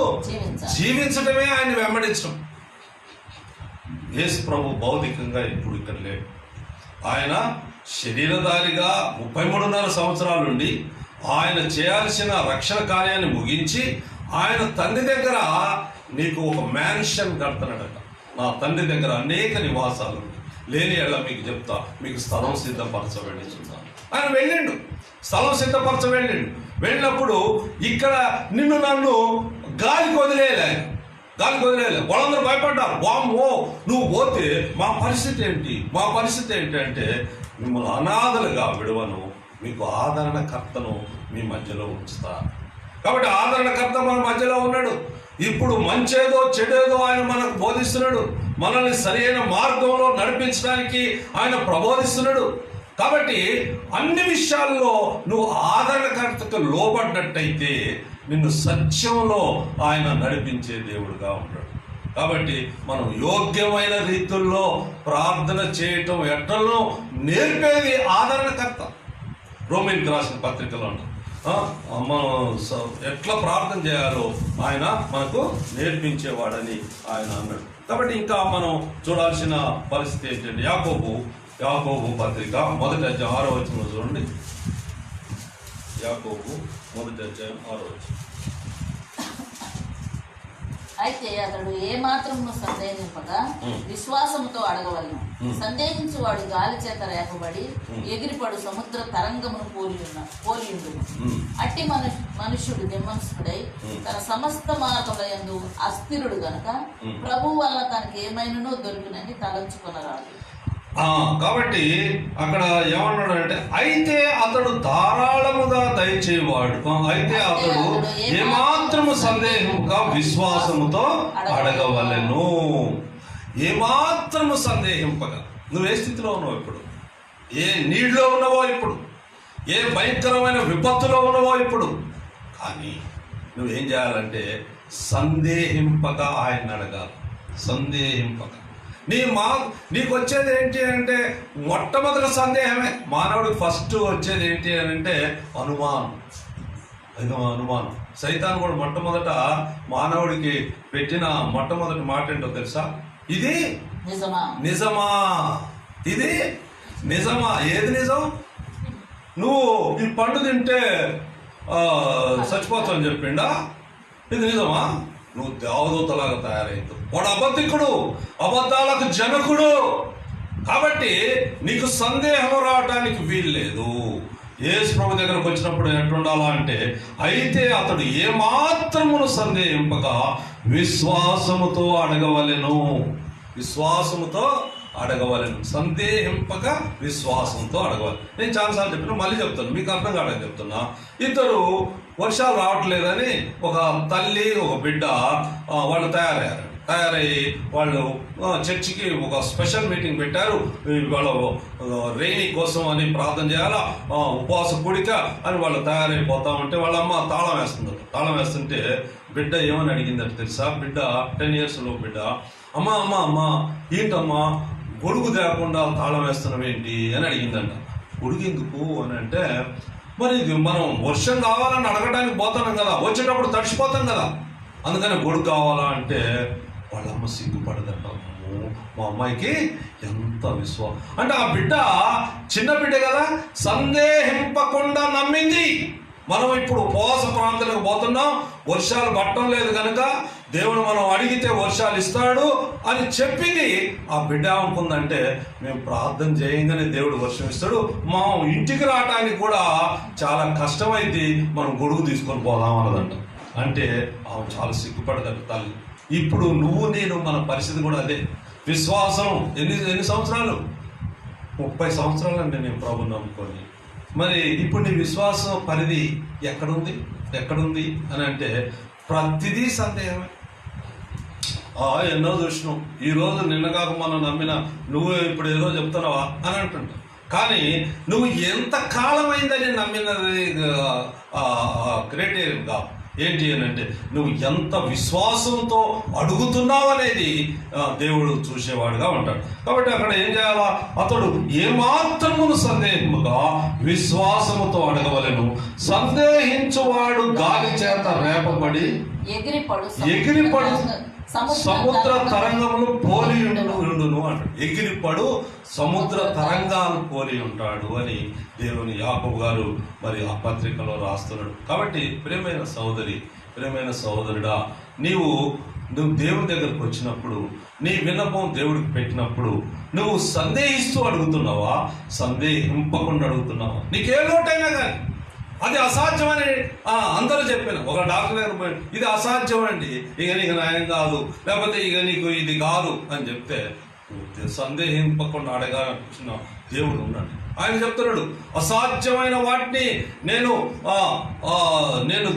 జీవించడమే ఆయన వెంబడించడం. యేసు ప్రభు భౌతికంగా ఇప్పుడు ఇక్కడ లేడు. ఆయన శరీరధారిగా 33.5 సంవత్సరాల నుండి ఆయన చేయాల్సిన రక్షణ కార్యాన్ని ముగించి ఆయన తండ్రి దగ్గర నీకు ఒక మ్యాన్షన్ కడుతున్నాడట. నా తండ్రి దగ్గర అనేక నివాసాలు లేని ఎళ్ళ మీకు చెప్తా, మీకు స్థలం సిద్ధపరచబడి చూద్దాం. ఆయన వెళ్ళిండు, స్థలం సిద్ధపరచ వెళ్ళినప్పుడు ఇక్కడ నన్ను గాలికి వదిలేయలే. వాళ్ళందరూ భయపడ్డారు. వామ్మో నువ్వు పోతే మా పరిస్థితి ఏంటి అంటే మిమ్మల్ని అనాథలుగా విడవను, మీకు ఆదరణకర్తను మీ మధ్యలో ఉంచుతా. కాబట్టి ఆదరణకర్త మన మధ్యలో ఉన్నాడు. ఇప్పుడు మంచేదో చెడేదో ఆయన మనకు బోధిస్తున్నాడు. మనల్ని సరైన మార్గంలో నడిపించడానికి ఆయన ప్రబోధిస్తున్నాడు. కాబట్టి అన్ని విషయాల్లో నువ్వు ఆదరణకర్తకు లోబడ్డట్టయితే నిన్ను సత్యంలో ఆయన నడిపించే దేవుడుగా ఉంటాడు. కాబట్టి మనం యోగ్యమైన రీతుల్లో ప్రార్థన చేయటం ఎట్లలో నేర్పేది ఆదరణకర్త. రోమిన్కి రాసిన పత్రికలో మనం ఎట్లా ప్రార్థన చేయాలో ఆయన మనకు నేర్పించేవాడని ఆయన అన్నాడు. కాబట్టి ఇంకా మనం చూడాల్సిన పరిస్థితి ఏంటంటే యాకోబు పత్రిక 1వ అధ్యాయం 6వ వచనంలో చూడండి. యాకోబు 1వ అధ్యాయం 6వ వచనం. అయితే అతడు ఏ మాత్రము సందేహింపగా విశ్వాసముతో అడగవలను. సందేహించువాడు గాలి చేత రేపబడి ఎగిరిపడు సముద్ర తరంగమును పోలియుండును. అట్టి మనుష్యుడు నిమ్మనసుడై తన సమస్త మార్గముల యందు అస్థిరుడు గనుక ప్రభువు వల్ల తనకి ఏమైనానో దొరికినని తలంచుకొనరాదు. కాబట్టి అక్కడ ఏమన్నాడు అంటే, అయితే అతడు ధారాళముగా దయచేవాడు, అయితే అతడు ఏమాత్రము సందేహముగా విశ్వాసముతో అడగవలెను. ఏమాత్రము సందేహింపగా. నువ్వు ఏ స్థితిలో ఉన్నావు ఇప్పుడు? ఏ నీళ్ళలో ఉన్నావో ఇప్పుడు? ఏ భయంకరమైన విపత్తులో ఉన్నావో ఇప్పుడు? కానీ నువ్వేం చేయాలంటే సందేహింపగా ఆయన అడగాలి. సందేహింపగా. నీకు వచ్చేది ఏంటి అంటే మొట్టమొదటి సందేహమే. మానవుడికి ఫస్ట్ వచ్చేది ఏంటి అని అంటే అనుమానం. అనుమానం. సైతాన్ కూడా మొట్టమొదట మానవుడికి పెట్టిన మొట్టమొదటి మాట ఏంటో తెలుసా? ఇది నిజమా? ఇది నిజమా? ఏది నిజం? నువ్వు ఈ పండు తింటే చచ్చిపోతావు అని చెప్పిండా? ఇది నిజమా? నువ్వు దేవదూతలాగా తయారైంది. వాడు అబద్ధికుడు, అబద్ధాలకు జనకుడు. కాబట్టి నీకు సందేహం రావటానికి వీల్లేదు. యేసు ప్రభు దగ్గరకు వచ్చినప్పుడు ఎట్లుండాలా అంటే, అయితే అతడు ఏమాత్రమును సందేహింపగా విశ్వాసముతో అడగవలెను. విశ్వాసముతో అడగవలను. సందేహింపక విశ్వాసంతో అడగవాలి. నేను చాలాసార్లు చెప్పిన, మళ్ళీ చెప్తాను, మీకు అర్థం కాదని చెప్తున్నా. ఇద్దరు వర్షాలు రావట్లేదని ఒక తల్లి ఒక బిడ్డ వాళ్ళు తయారయ్యి వాళ్ళు చర్చికి ఒక స్పెషల్ మీటింగ్ పెట్టారు. వాళ్ళు రెయినీ కోసం అని ప్రార్థన చేయాలా, ఉపవాస కూడిక అని వాళ్ళు తయారైపోతా ఉంటే వాళ్ళ అమ్మ తాళం వేస్తుందట. తాళం వేస్తుంటే బిడ్డ ఏమని అడిగిందట తెలుసా? బిడ్డ 10 years బిడ్డ, అమ్మా ఏంటమ్మా గొడుగు తేకుండా తాళం వేస్తున్నావేంటి అని అడిగిందంట. గొడుగు ఎందుకు అని అంటే, మరి మనం వర్షం కావాలని అడగడానికి పోతున్నాం కదా, వచ్చేటప్పుడు తడిసిపోతాం కదా, అందుకని గొడుగు కావాలా అంటే వాళ్ళమ్మ సిగ్గుపడదంట. మా అమ్మాయికి ఎంత విశ్వాసం అంటే, ఆ బిడ్డ చిన్న బిడ్డ కదా, సందేహింపకుండా నమ్మింది. మనం ఇప్పుడు ఉపవాస ప్రాంతాలకు పోతున్నాం, వర్షాలు పట్టడం లేదు కనుక దేవుడు మనం అడిగితే వర్షాలు ఇస్తాడు అని చెప్పింది. ఆ బిడ్డ అనుకుందంటే, మేము ప్రార్థన చేయంగానే దేవుడు వర్షం ఇస్తాడు, మా ఇంటికి రావటానికి కూడా చాలా కష్టమైంది, మనం గొడుగు తీసుకొని పోదాం అన్నదంట. అంటే ఆమె చాలా సిగ్గుపడదంట తల్లి. ఇప్పుడు నువ్వు నేను మన పరిస్థితి కూడా అదే. విశ్వాసం ఎన్ని సంవత్సరాలు? 30 సంవత్సరాలండి నేను ప్రభుని నమ్ముకొని. మరి ఇప్పుడు నీ విశ్వాసం పరిధి ఎక్కడుంది అని అంటే ప్రతిదీ సందేహమే. ఎన్నో చూసినావు, ఈరోజు నిన్న కాక మనం నమ్మిన నువ్వు ఇప్పుడు ఏదో చెప్తున్నావా అని అంటుంటావు. కానీ నువ్వు ఎంత కాలమైందని నమ్మినది క్రైటీరియన్ కాదు. ఏంటి అని అంటే నువ్వు ఎంత విశ్వాసంతో అడుగుతున్నావు అనేది దేవుడు చూసేవాడుగా ఉంటాడు. కాబట్టి అక్కడ ఏం చేయాలా? అతడు ఏమాత్రమును సందేహముగా విశ్వాసముతో అడగవలెను. సందేహించువాడు గాలి చేత రేపబడి ఎగిరిపడు సముద్ర తరంగములు పోలి ఉండును అంటాడు. ఎగిరిపడు సముద్ర తరంగాలు పోలి ఉంటాడు అని దేవుని యాకోబు గారు మరి ఆ పత్రికలో రాస్తున్నాడు. కాబట్టి ప్రియమైన సోదరి, ప్రియమైన సోదరుడా, నువ్వు దేవుని దగ్గరకు వచ్చినప్పుడు, నీ విన్నపం దేవుడికి పెట్టినప్పుడు నువ్వు సందేహిస్తూ అడుగుతున్నావా, సందేహింపకుండా అడుగుతున్నావా? నీకే లోటైనా కానీ అది అసాధ్యమని అందరూ చెప్పిన. ఒక డాక్టర్ దగ్గర పోయి ఇది అసాధ్యం అండి, ఇక నీకు న్యాయం కాదు, లేకపోతే ఇక నీకు ఇది కాదు అని చెప్తే సందేహింపకుండా అడగాలనిపించిన దేవుడు ఉన్నాడు. ఆయన చెప్తున్నాడు, అసాధ్యమైన వాటిని నేను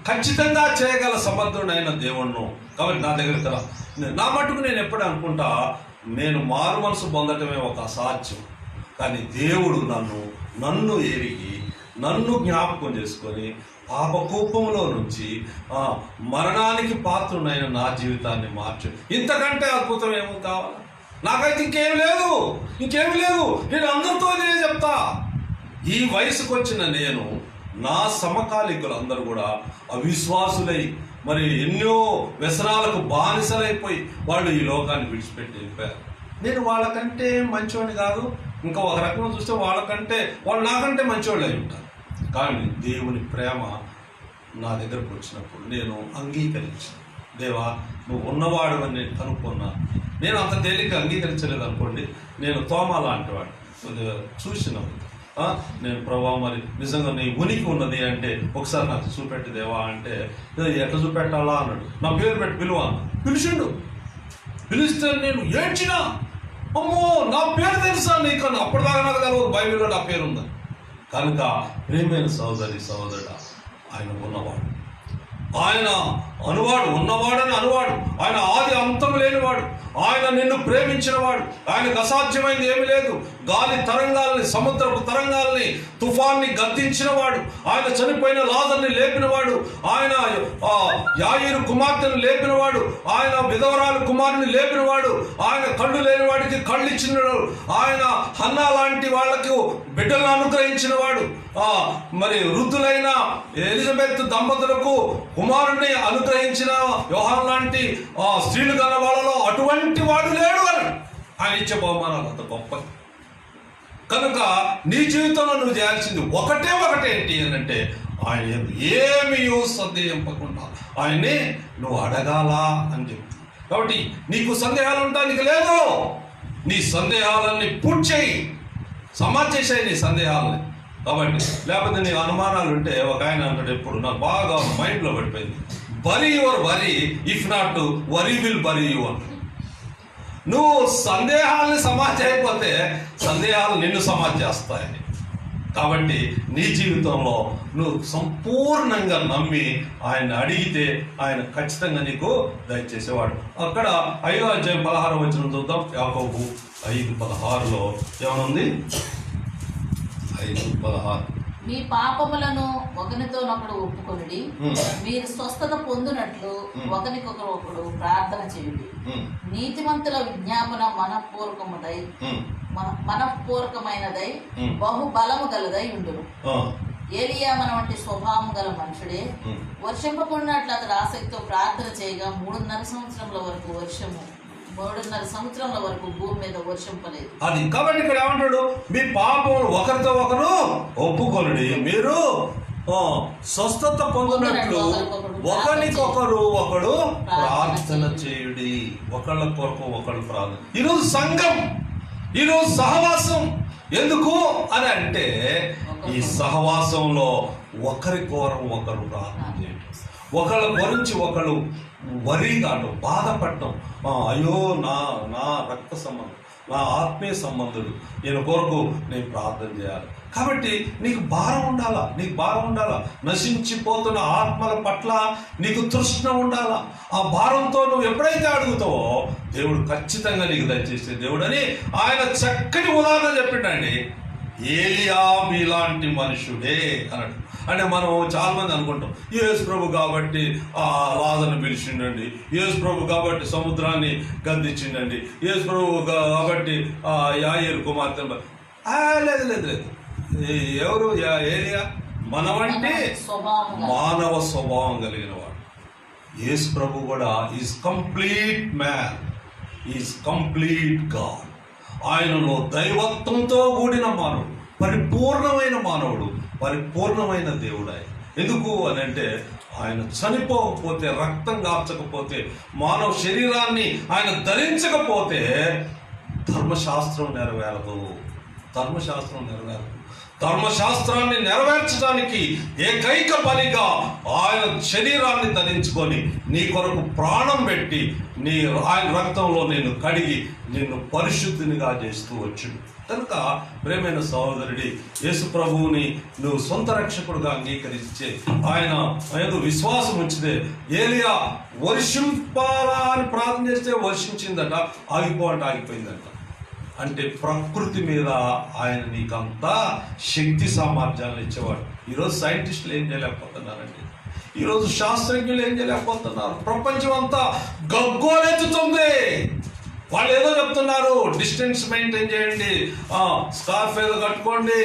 ఖచ్చితంగా చేయగల సమర్థుడైన దేవుణ్ణు. కాబట్టి నా దగ్గరికి రా. నా మటుకు నేను ఎప్పుడు అనుకుంటా, నేను మారు మనసు పొందటమే ఒక అసాధ్యం, కానీ దేవుడు నన్ను ఎరిగి నన్ను జ్ఞాపకం చేసుకొని పాపకూపంలో నుంచి మరణానికి పాత్రుడైన నా జీవితాన్ని మార్చు. ఇంతకంటే అద్భుతం ఏమో కావాలా? నాకైతే ఇంకేం లేదు. నేను అందరితో నేను చెప్తా. ఈ వయసుకు వచ్చిన నేను, నా సమకాలికులు అందరూ కూడా అవిశ్వాసులై మరి ఎన్నో వ్యసనాలకు బానిసలైపోయి వాళ్ళు ఈ లోకాన్ని విడిచిపెట్టి వెళ్ళిపోయారు. నేను వాళ్ళకంటే మంచివాడిని కాదు, ఇంకా ఒక రకంగా చూస్తే వాళ్ళు నాకంటే మంచివాళ్ళు అయి ఉంటారు. కానీ దేవుని ప్రేమ నా దగ్గరకు వచ్చినప్పుడు నేను అంగీకరించాను. దేవా, నువ్వు ఉన్నవాడు అని కనుక్కున్నా. నేను అంత తేలిక అంగీకరించలేదు అనుకోండి. నేను తోమ లాంటి వాడు, కొద్దిగా చూసినావు. నేను ప్రభా మరి నిజంగా నీ ఉనికి ఉన్నది అంటే ఒకసారి నాకు చూపెట్టి దేవా అంటే ఎట్లా చూపెట్టాలా అన్నాడు. నా పేరు పెట్టి పిలువ పిలిచిండు. పిలిస్తే నేను ఏడ్చినా, అమ్మో నా పేరు తెలుసా నీకన్నా, అప్పటిదాకా నాకు తెలియదు బైబిల్లో నా పేరు ఉందని. కనుక ప్రేమైన సహోదరుడా, ఆయన ఉన్నవాడు, ఆయన అనువాడు, ఉన్నవాడని అనువాడు, ఆయన ఆది అంతం లేనివాడు, ఆయన నిన్ను ప్రేమించినవాడు, ఆయనకు అసాధ్యమైంది ఏమి లేదు. గాలి తరంగాల్ని, సముద్రపు తరంగాల్ని, తుఫాన్ని గద్దించినవాడు, ఆయన చనిపోయిన లాజర్ని లేపినవాడు, ఆయన యాయీరు కుమార్తెను లేపినవాడు, ఆయన విధవరాలు కుమారుని లేపినవాడు, ఆయన కళ్ళు లేని వాడికి కళ్ళు ఇచ్చినవాడు, ఆయన హన్నా లాంటి వాళ్లకు బిడ్డలను అనుగ్రహించిన వాడు, మరి వృద్ధులైన ఎలిజబెత్ దంపతులకు కుమారుడిని అనుగ్రహించిన యోహాను లాంటి స్త్రీలు కన్న వాళ్ళలో అటువంటి వాడు లేడు అని ఆయన ఇచ్చే బహుమానాలు అంత గొప్ప. కనుక నీ జీవితంలో నువ్వు చేయాల్సింది ఒకటే ఏంటి అని అంటే ఆయన ఏమీ సందేహింపకుండా ఆయన్ని నువ్వు అడగాలా అని చెప్పి. కాబట్టి నీకు సందేహాలు ఉండడానికి లేదు. నీ సందేహాలన్నీ పూర్తి చేయి, సమాజ్ చేసాయి నీ సందేహాలని. కాబట్టి లేకపోతే నీ అనుమానాలు ఉంటే ఒక ఆయన అంటాడు, ఎప్పుడు నాకు బాగా మైండ్లో పడిపోయింది, bury your worry if not worry will bury you అంటాడు. నువ్వు సందేహాలని సమాజ్ చేయకపోతే సందేహాలు నిన్ను సమాజ్ చేస్తాయని. కాబట్టి నీ జీవితంలో నువ్వు సంపూర్ణంగా నమ్మి ఆయన అడిగితే ఆయన ఖచ్చితంగా నీకు దయచేసేవాడు. అక్కడ 5వ అధ్యాయం 16వ వచనం చూద్దాం. యాకోబు 5:16లో ఏమనుంది? 5:16 మీ పాపములను ఒకరితోనొకడు ఒప్పుకొనుడి, మీరు స్వస్థత పొందునట్లు ఒకరికొకరు ప్రార్థన చేయుడి. నీతిమంతుల విజ్ఞాపన మనఃపూర్వకమైనదై బహు బలము గలదై ఉండును. ఏలియా మన వంటి స్వభావం గల మనుషుడే. వర్షింపకున్నట్లు అతడు ఆసక్తితో ప్రార్థన చేయగా 3.5 సంవత్సరముల వరకు భూమి మీద వర్షింపలేదు. అది కాబట్టి ఇక్కడ ఏమంటాడు? మీ పాపములు ఒకరితో ఒకరు ఒప్పుకొనుడి, మీరు స్వస్థత పొందినట్లు ఒకరు ప్రార్థన చేయుడి. ఒకళ్ళ కొరకు ఒకళ్ళు ప్రార్థన. ఈరోజు సంఘం, ఈరోజు సహవాసం ఎందుకు అని అంటే ఈ సహవాసంలో ఒకరి కోరం ఒకరు ప్రార్థన చేయండి. ఒకళ్ళ గురించి ఒకళ్ళు వరి కావటం, బాధపడటం, అయ్యో నా రక్త సంబంధం, నా ఆత్మీయ సంబంధుడు, నేను కొరకు నేను ప్రార్థన చేయాలి. కాబట్టి నీకు భారం ఉండాలా, నశించిపోతున్న ఆత్మల పట్ల నీకు తృష్ణ ఉండాలా. ఆ భారంతో నువ్వు ఎప్పుడైతే అడుగుతావో దేవుడు ఖచ్చితంగా నీకు దయచేసే దేవుడు అని ఆయన చక్కటి ఉదాహరణ చెప్పిండండి. ఏలియా మీలాంటి మనుషుడే అన్నాడు. అంటే మనం చాలా మంది అనుకుంటాం, యేసు ప్రభు కాబట్టి లాజర్ని పిలిచిండండి, యేసు ప్రభు కాబట్టి సముద్రాన్ని గద్దించిండండి, యేసు ప్రభు కాబట్టి యాయీరు కుమార్తెను. లేదు. ఎవరు ఏలియా? మన వంటి మానవ స్వభావం కలిగిన వాడు. యేసు ప్రభు కూడా is complete man, is complete God. ఆయనలో దైవత్వంతో కూడిన మానవుడు, పరిపూర్ణమైన మానవుడు, పరిపూర్ణమైన దేవుడు ఆయన. ఎందుకు అని అంటే ఆయన చనిపోకపోతే, రక్తం కార్చకపోతే, మానవ శరీరాన్ని ఆయన ధరించకపోతే ధర్మశాస్త్రం నెరవేరదు. ధర్మశాస్త్రాన్ని నెరవేర్చడానికి ఏకైక బలిగా ఆయన శరీరాన్ని ధరించుకొని నీ కొరకు ప్రాణం పెట్టి ఆయన రక్తంలో నేను కడిగి నిన్ను పరిశుద్ధినిగా చేస్తూ వచ్చుడు. కనుక ప్రేమైన సహోదరుడి, యేసు ప్రభువుని నువ్వు సొంత రక్షకుడుగా అంగీకరించే ఆయన విశ్వాసం ఉంచితే, ఏలియా వర్షింపాలా అని ప్రార్థన చేస్తే వర్షించిందట, ఆగిపోయిందంట. అంటే ప్రకృతి మీద ఆయన నీకంతా శక్తి సామర్థ్యాలను ఇచ్చేవాడు. ఈరోజు సైంటిస్టులు ఏం చేయలేకపోతున్నారండి, ఈరోజు శాస్త్రజ్ఞులు ఏం చేయలేకపోతున్నారు. ప్రపంచం అంతా గగ్గోలెత్తుతుంది. వాళ్ళు ఏదో చెప్తున్నారు, డిస్టెన్స్ మెయింటైన్ చేయండి, స్కార్ఫ్ ఏదో కట్టుకోండి,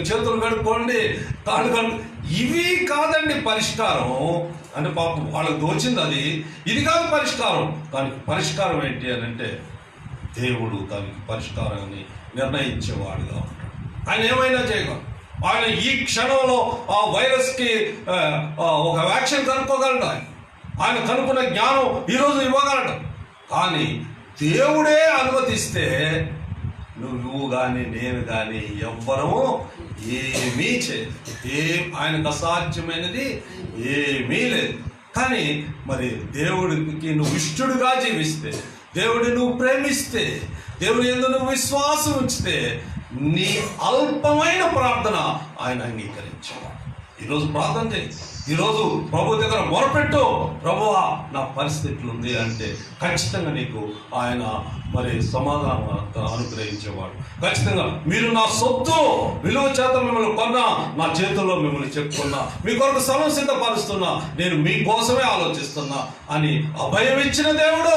చేతులు కట్టుకోండి, కాళ్ళు కట్టు. ఇవి కాదండి పరిష్కారం. అంటే పాపం వాళ్ళకి దోచింది అది, ఇది కాదు పరిష్కారం. దానికి పరిష్కారం ఏంటి అని అంటే దేవుడు దానికి పరిష్కారాన్ని నిర్ణయించేవాడుగా ఉంటాడు. ఆయన ఏమైనా చేయగలడు. ఆయన ఈ క్షణంలో ఆ వైరస్కి ఒక వ్యాక్సిన్ కనుక్కోగలడు. ఆయన కనుక్కున్న జ్ఞానం ఈరోజు ఇవ్వగలడు. కానీ దేవుడే అనుమతిస్తే నువ్వు కానీ నేను కానీ ఎవ్వరము ఏమీ చేయదు. ఆయనకు అసాధ్యమైనది ఏమీ లేదు. కానీ మరి దేవుడికి నువ్వు ఇష్టడుగా జీవిస్తే, దేవుడిని నువ్వు ప్రేమిస్తే, దేవుడి యందు నువ్వు విశ్వాసం ఉంచితే నీ అల్పమైన ప్రార్థన ఆయన అంగీకరించేవాడు. ఈరోజు ప్రార్థన చేయి. ఈరోజు ప్రభు దగ్గర మొరపెట్టు, ప్రభువా నా పరిస్థితులు ఉంది అంటే ఖచ్చితంగా నీకు ఆయన మరి సమాధానం అనుగ్రహించేవాడు. ఖచ్చితంగా మీరు నా సొత్తు, విలువ చేత మిమ్మల్ని కొన్నా, నా చేతుల్లో మిమ్మల్ని చెప్పుకున్నా, మీ కొరకు స్థలం సిద్ధపరుస్తున్నా, నేను మీకోసమే ఆలోచిస్తున్నా అని అభయం ఇచ్చిన దేవుడు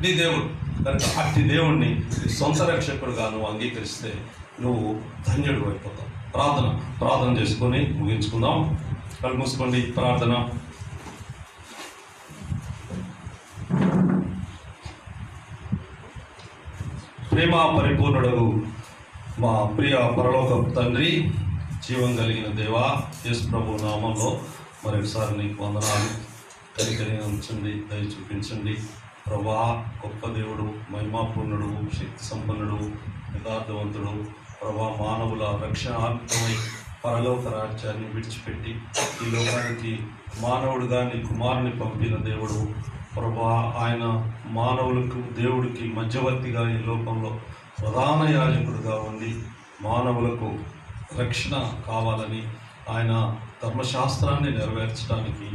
నీ దేవుడు. కనుక అట్టి దేవుణ్ణి సొంత రక్షకుడుగా నువ్వు అంగీకరిస్తే నువ్వు ధన్యుడు అయిపోతావు. ప్రార్థన చేసుకొని ముగించుకుందాం. కళ్ళు మూసుకోండి. ప్రార్థన. ప్రేమ పరిపూర్ణుడగు మా ప్రియ పరలోక తండ్రి, జీవం కలిగిన దేవా, యేసు ప్రభు నామంలో మరొకసారి నీకు వందనాలు. కనికరించండి, దయ చూపించండి ప్రభా. గొప్ప దేవుడు, మహిమాపూర్ణుడు, శక్తి సంపన్నుడు, యథార్థవంతుడు ప్రభా. మానవుల రక్షణార్థమై పరలోక రాజ్యాన్ని విడిచిపెట్టి ఈ లోకానికి మానవుడుగా నీ కుమారుని పంపిన దేవుడు ప్రభా. ఆయన మానవులకు దేవుడికి మధ్యవర్తిగా ఈ లోకంలో ప్రధాన యాజకుడుగా ఉండి మానవులకు రక్షణ కావాలని ఆయన ధర్మశాస్త్రాన్ని నెరవేర్చడానికి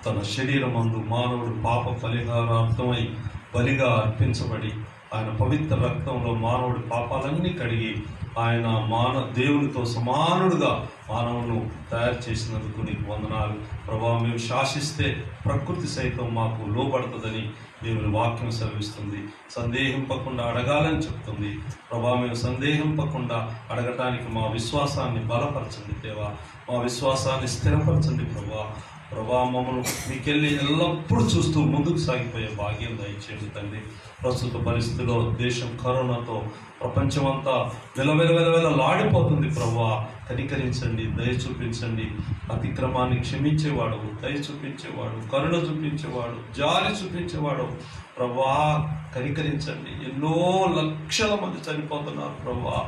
తన శరీరమందు మానవుడు పాప పరిహారార్థమై బలిగా అర్పించబడి ఆయన పవిత్ర రక్తంలో మానవుడి పాపాలన్నీ కడిగి ఆయన దేవునితో సమానుడుగా మానవును తయారు చేసినందుకు నీకు వందనాలు ప్రభా. మేము శాసిస్తే ప్రకృతి సైతం మాకు లోబడుతుందని దేవుని వాక్యం సెలవిస్తుంది. సందేహింపకుండా అడగాలని చెప్తుంది ప్రభా. మేము సందేహింపకుండా అడగటానికి మా విశ్వాసాన్ని బలపరచండి దేవా. మా విశ్వాసాన్ని స్థిరపరచండి ప్రభా. మమ్మల్ని మీకెళ్ళి ఎల్లప్పుడూ చూస్తూ ముందుకు సాగిపోయే భాగ్యం దయచేయండి తండ్రి. ప్రస్తుత పరిస్థితిలో దేశం కరోనాతో ప్రపంచమంతా లాడిపోతుంది ప్రభా. కనికరించండి, దయ చూపించండి. అతిక్రమాన్ని క్షమించేవాడు, దయ చూపించేవాడు, కరుణ చూపించేవాడు, జాలి చూపించేవాడు ప్రభా. కనికరించండి. ఎన్నో లక్షల మంది చనిపోతున్నారు ప్రభా.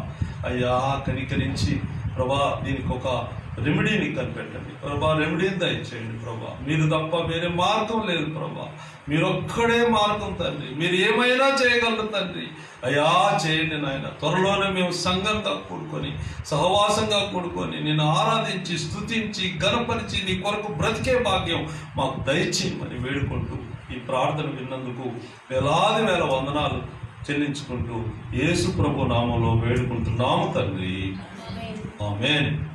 అయ్యా కనికరించి ప్రభా దీనికి ఒక రెమెడీని కనిపెట్టండి ప్రభా. రెమెడీని దయచేయండి ప్రభా. మీరు తప్ప వేరే మార్గం లేదు ప్రభా. మీరొక్కడే మార్గం తండ్రి. మీరు ఏమైనా చేయగలరు తండ్రి. అయ్యా చేయండి నాయన. త్వరలోనే మేము సంఘంగా కూడుకొని, సహవాసంగా కూడుకొని నిన్ను ఆరాధించి, స్తుతించి, ఘనపరిచి నీ కొరకు బ్రతికే భాగ్యం మాకు దయచేయమని వేడుకుంటూ ఈ ప్రార్థన విన్నందుకు వేలాది వేల వందనాలు చెల్లించుకుంటూ యేసు ప్రభు నామంలో వేడుకుంటున్నాము తండ్రి. ఆమేన్.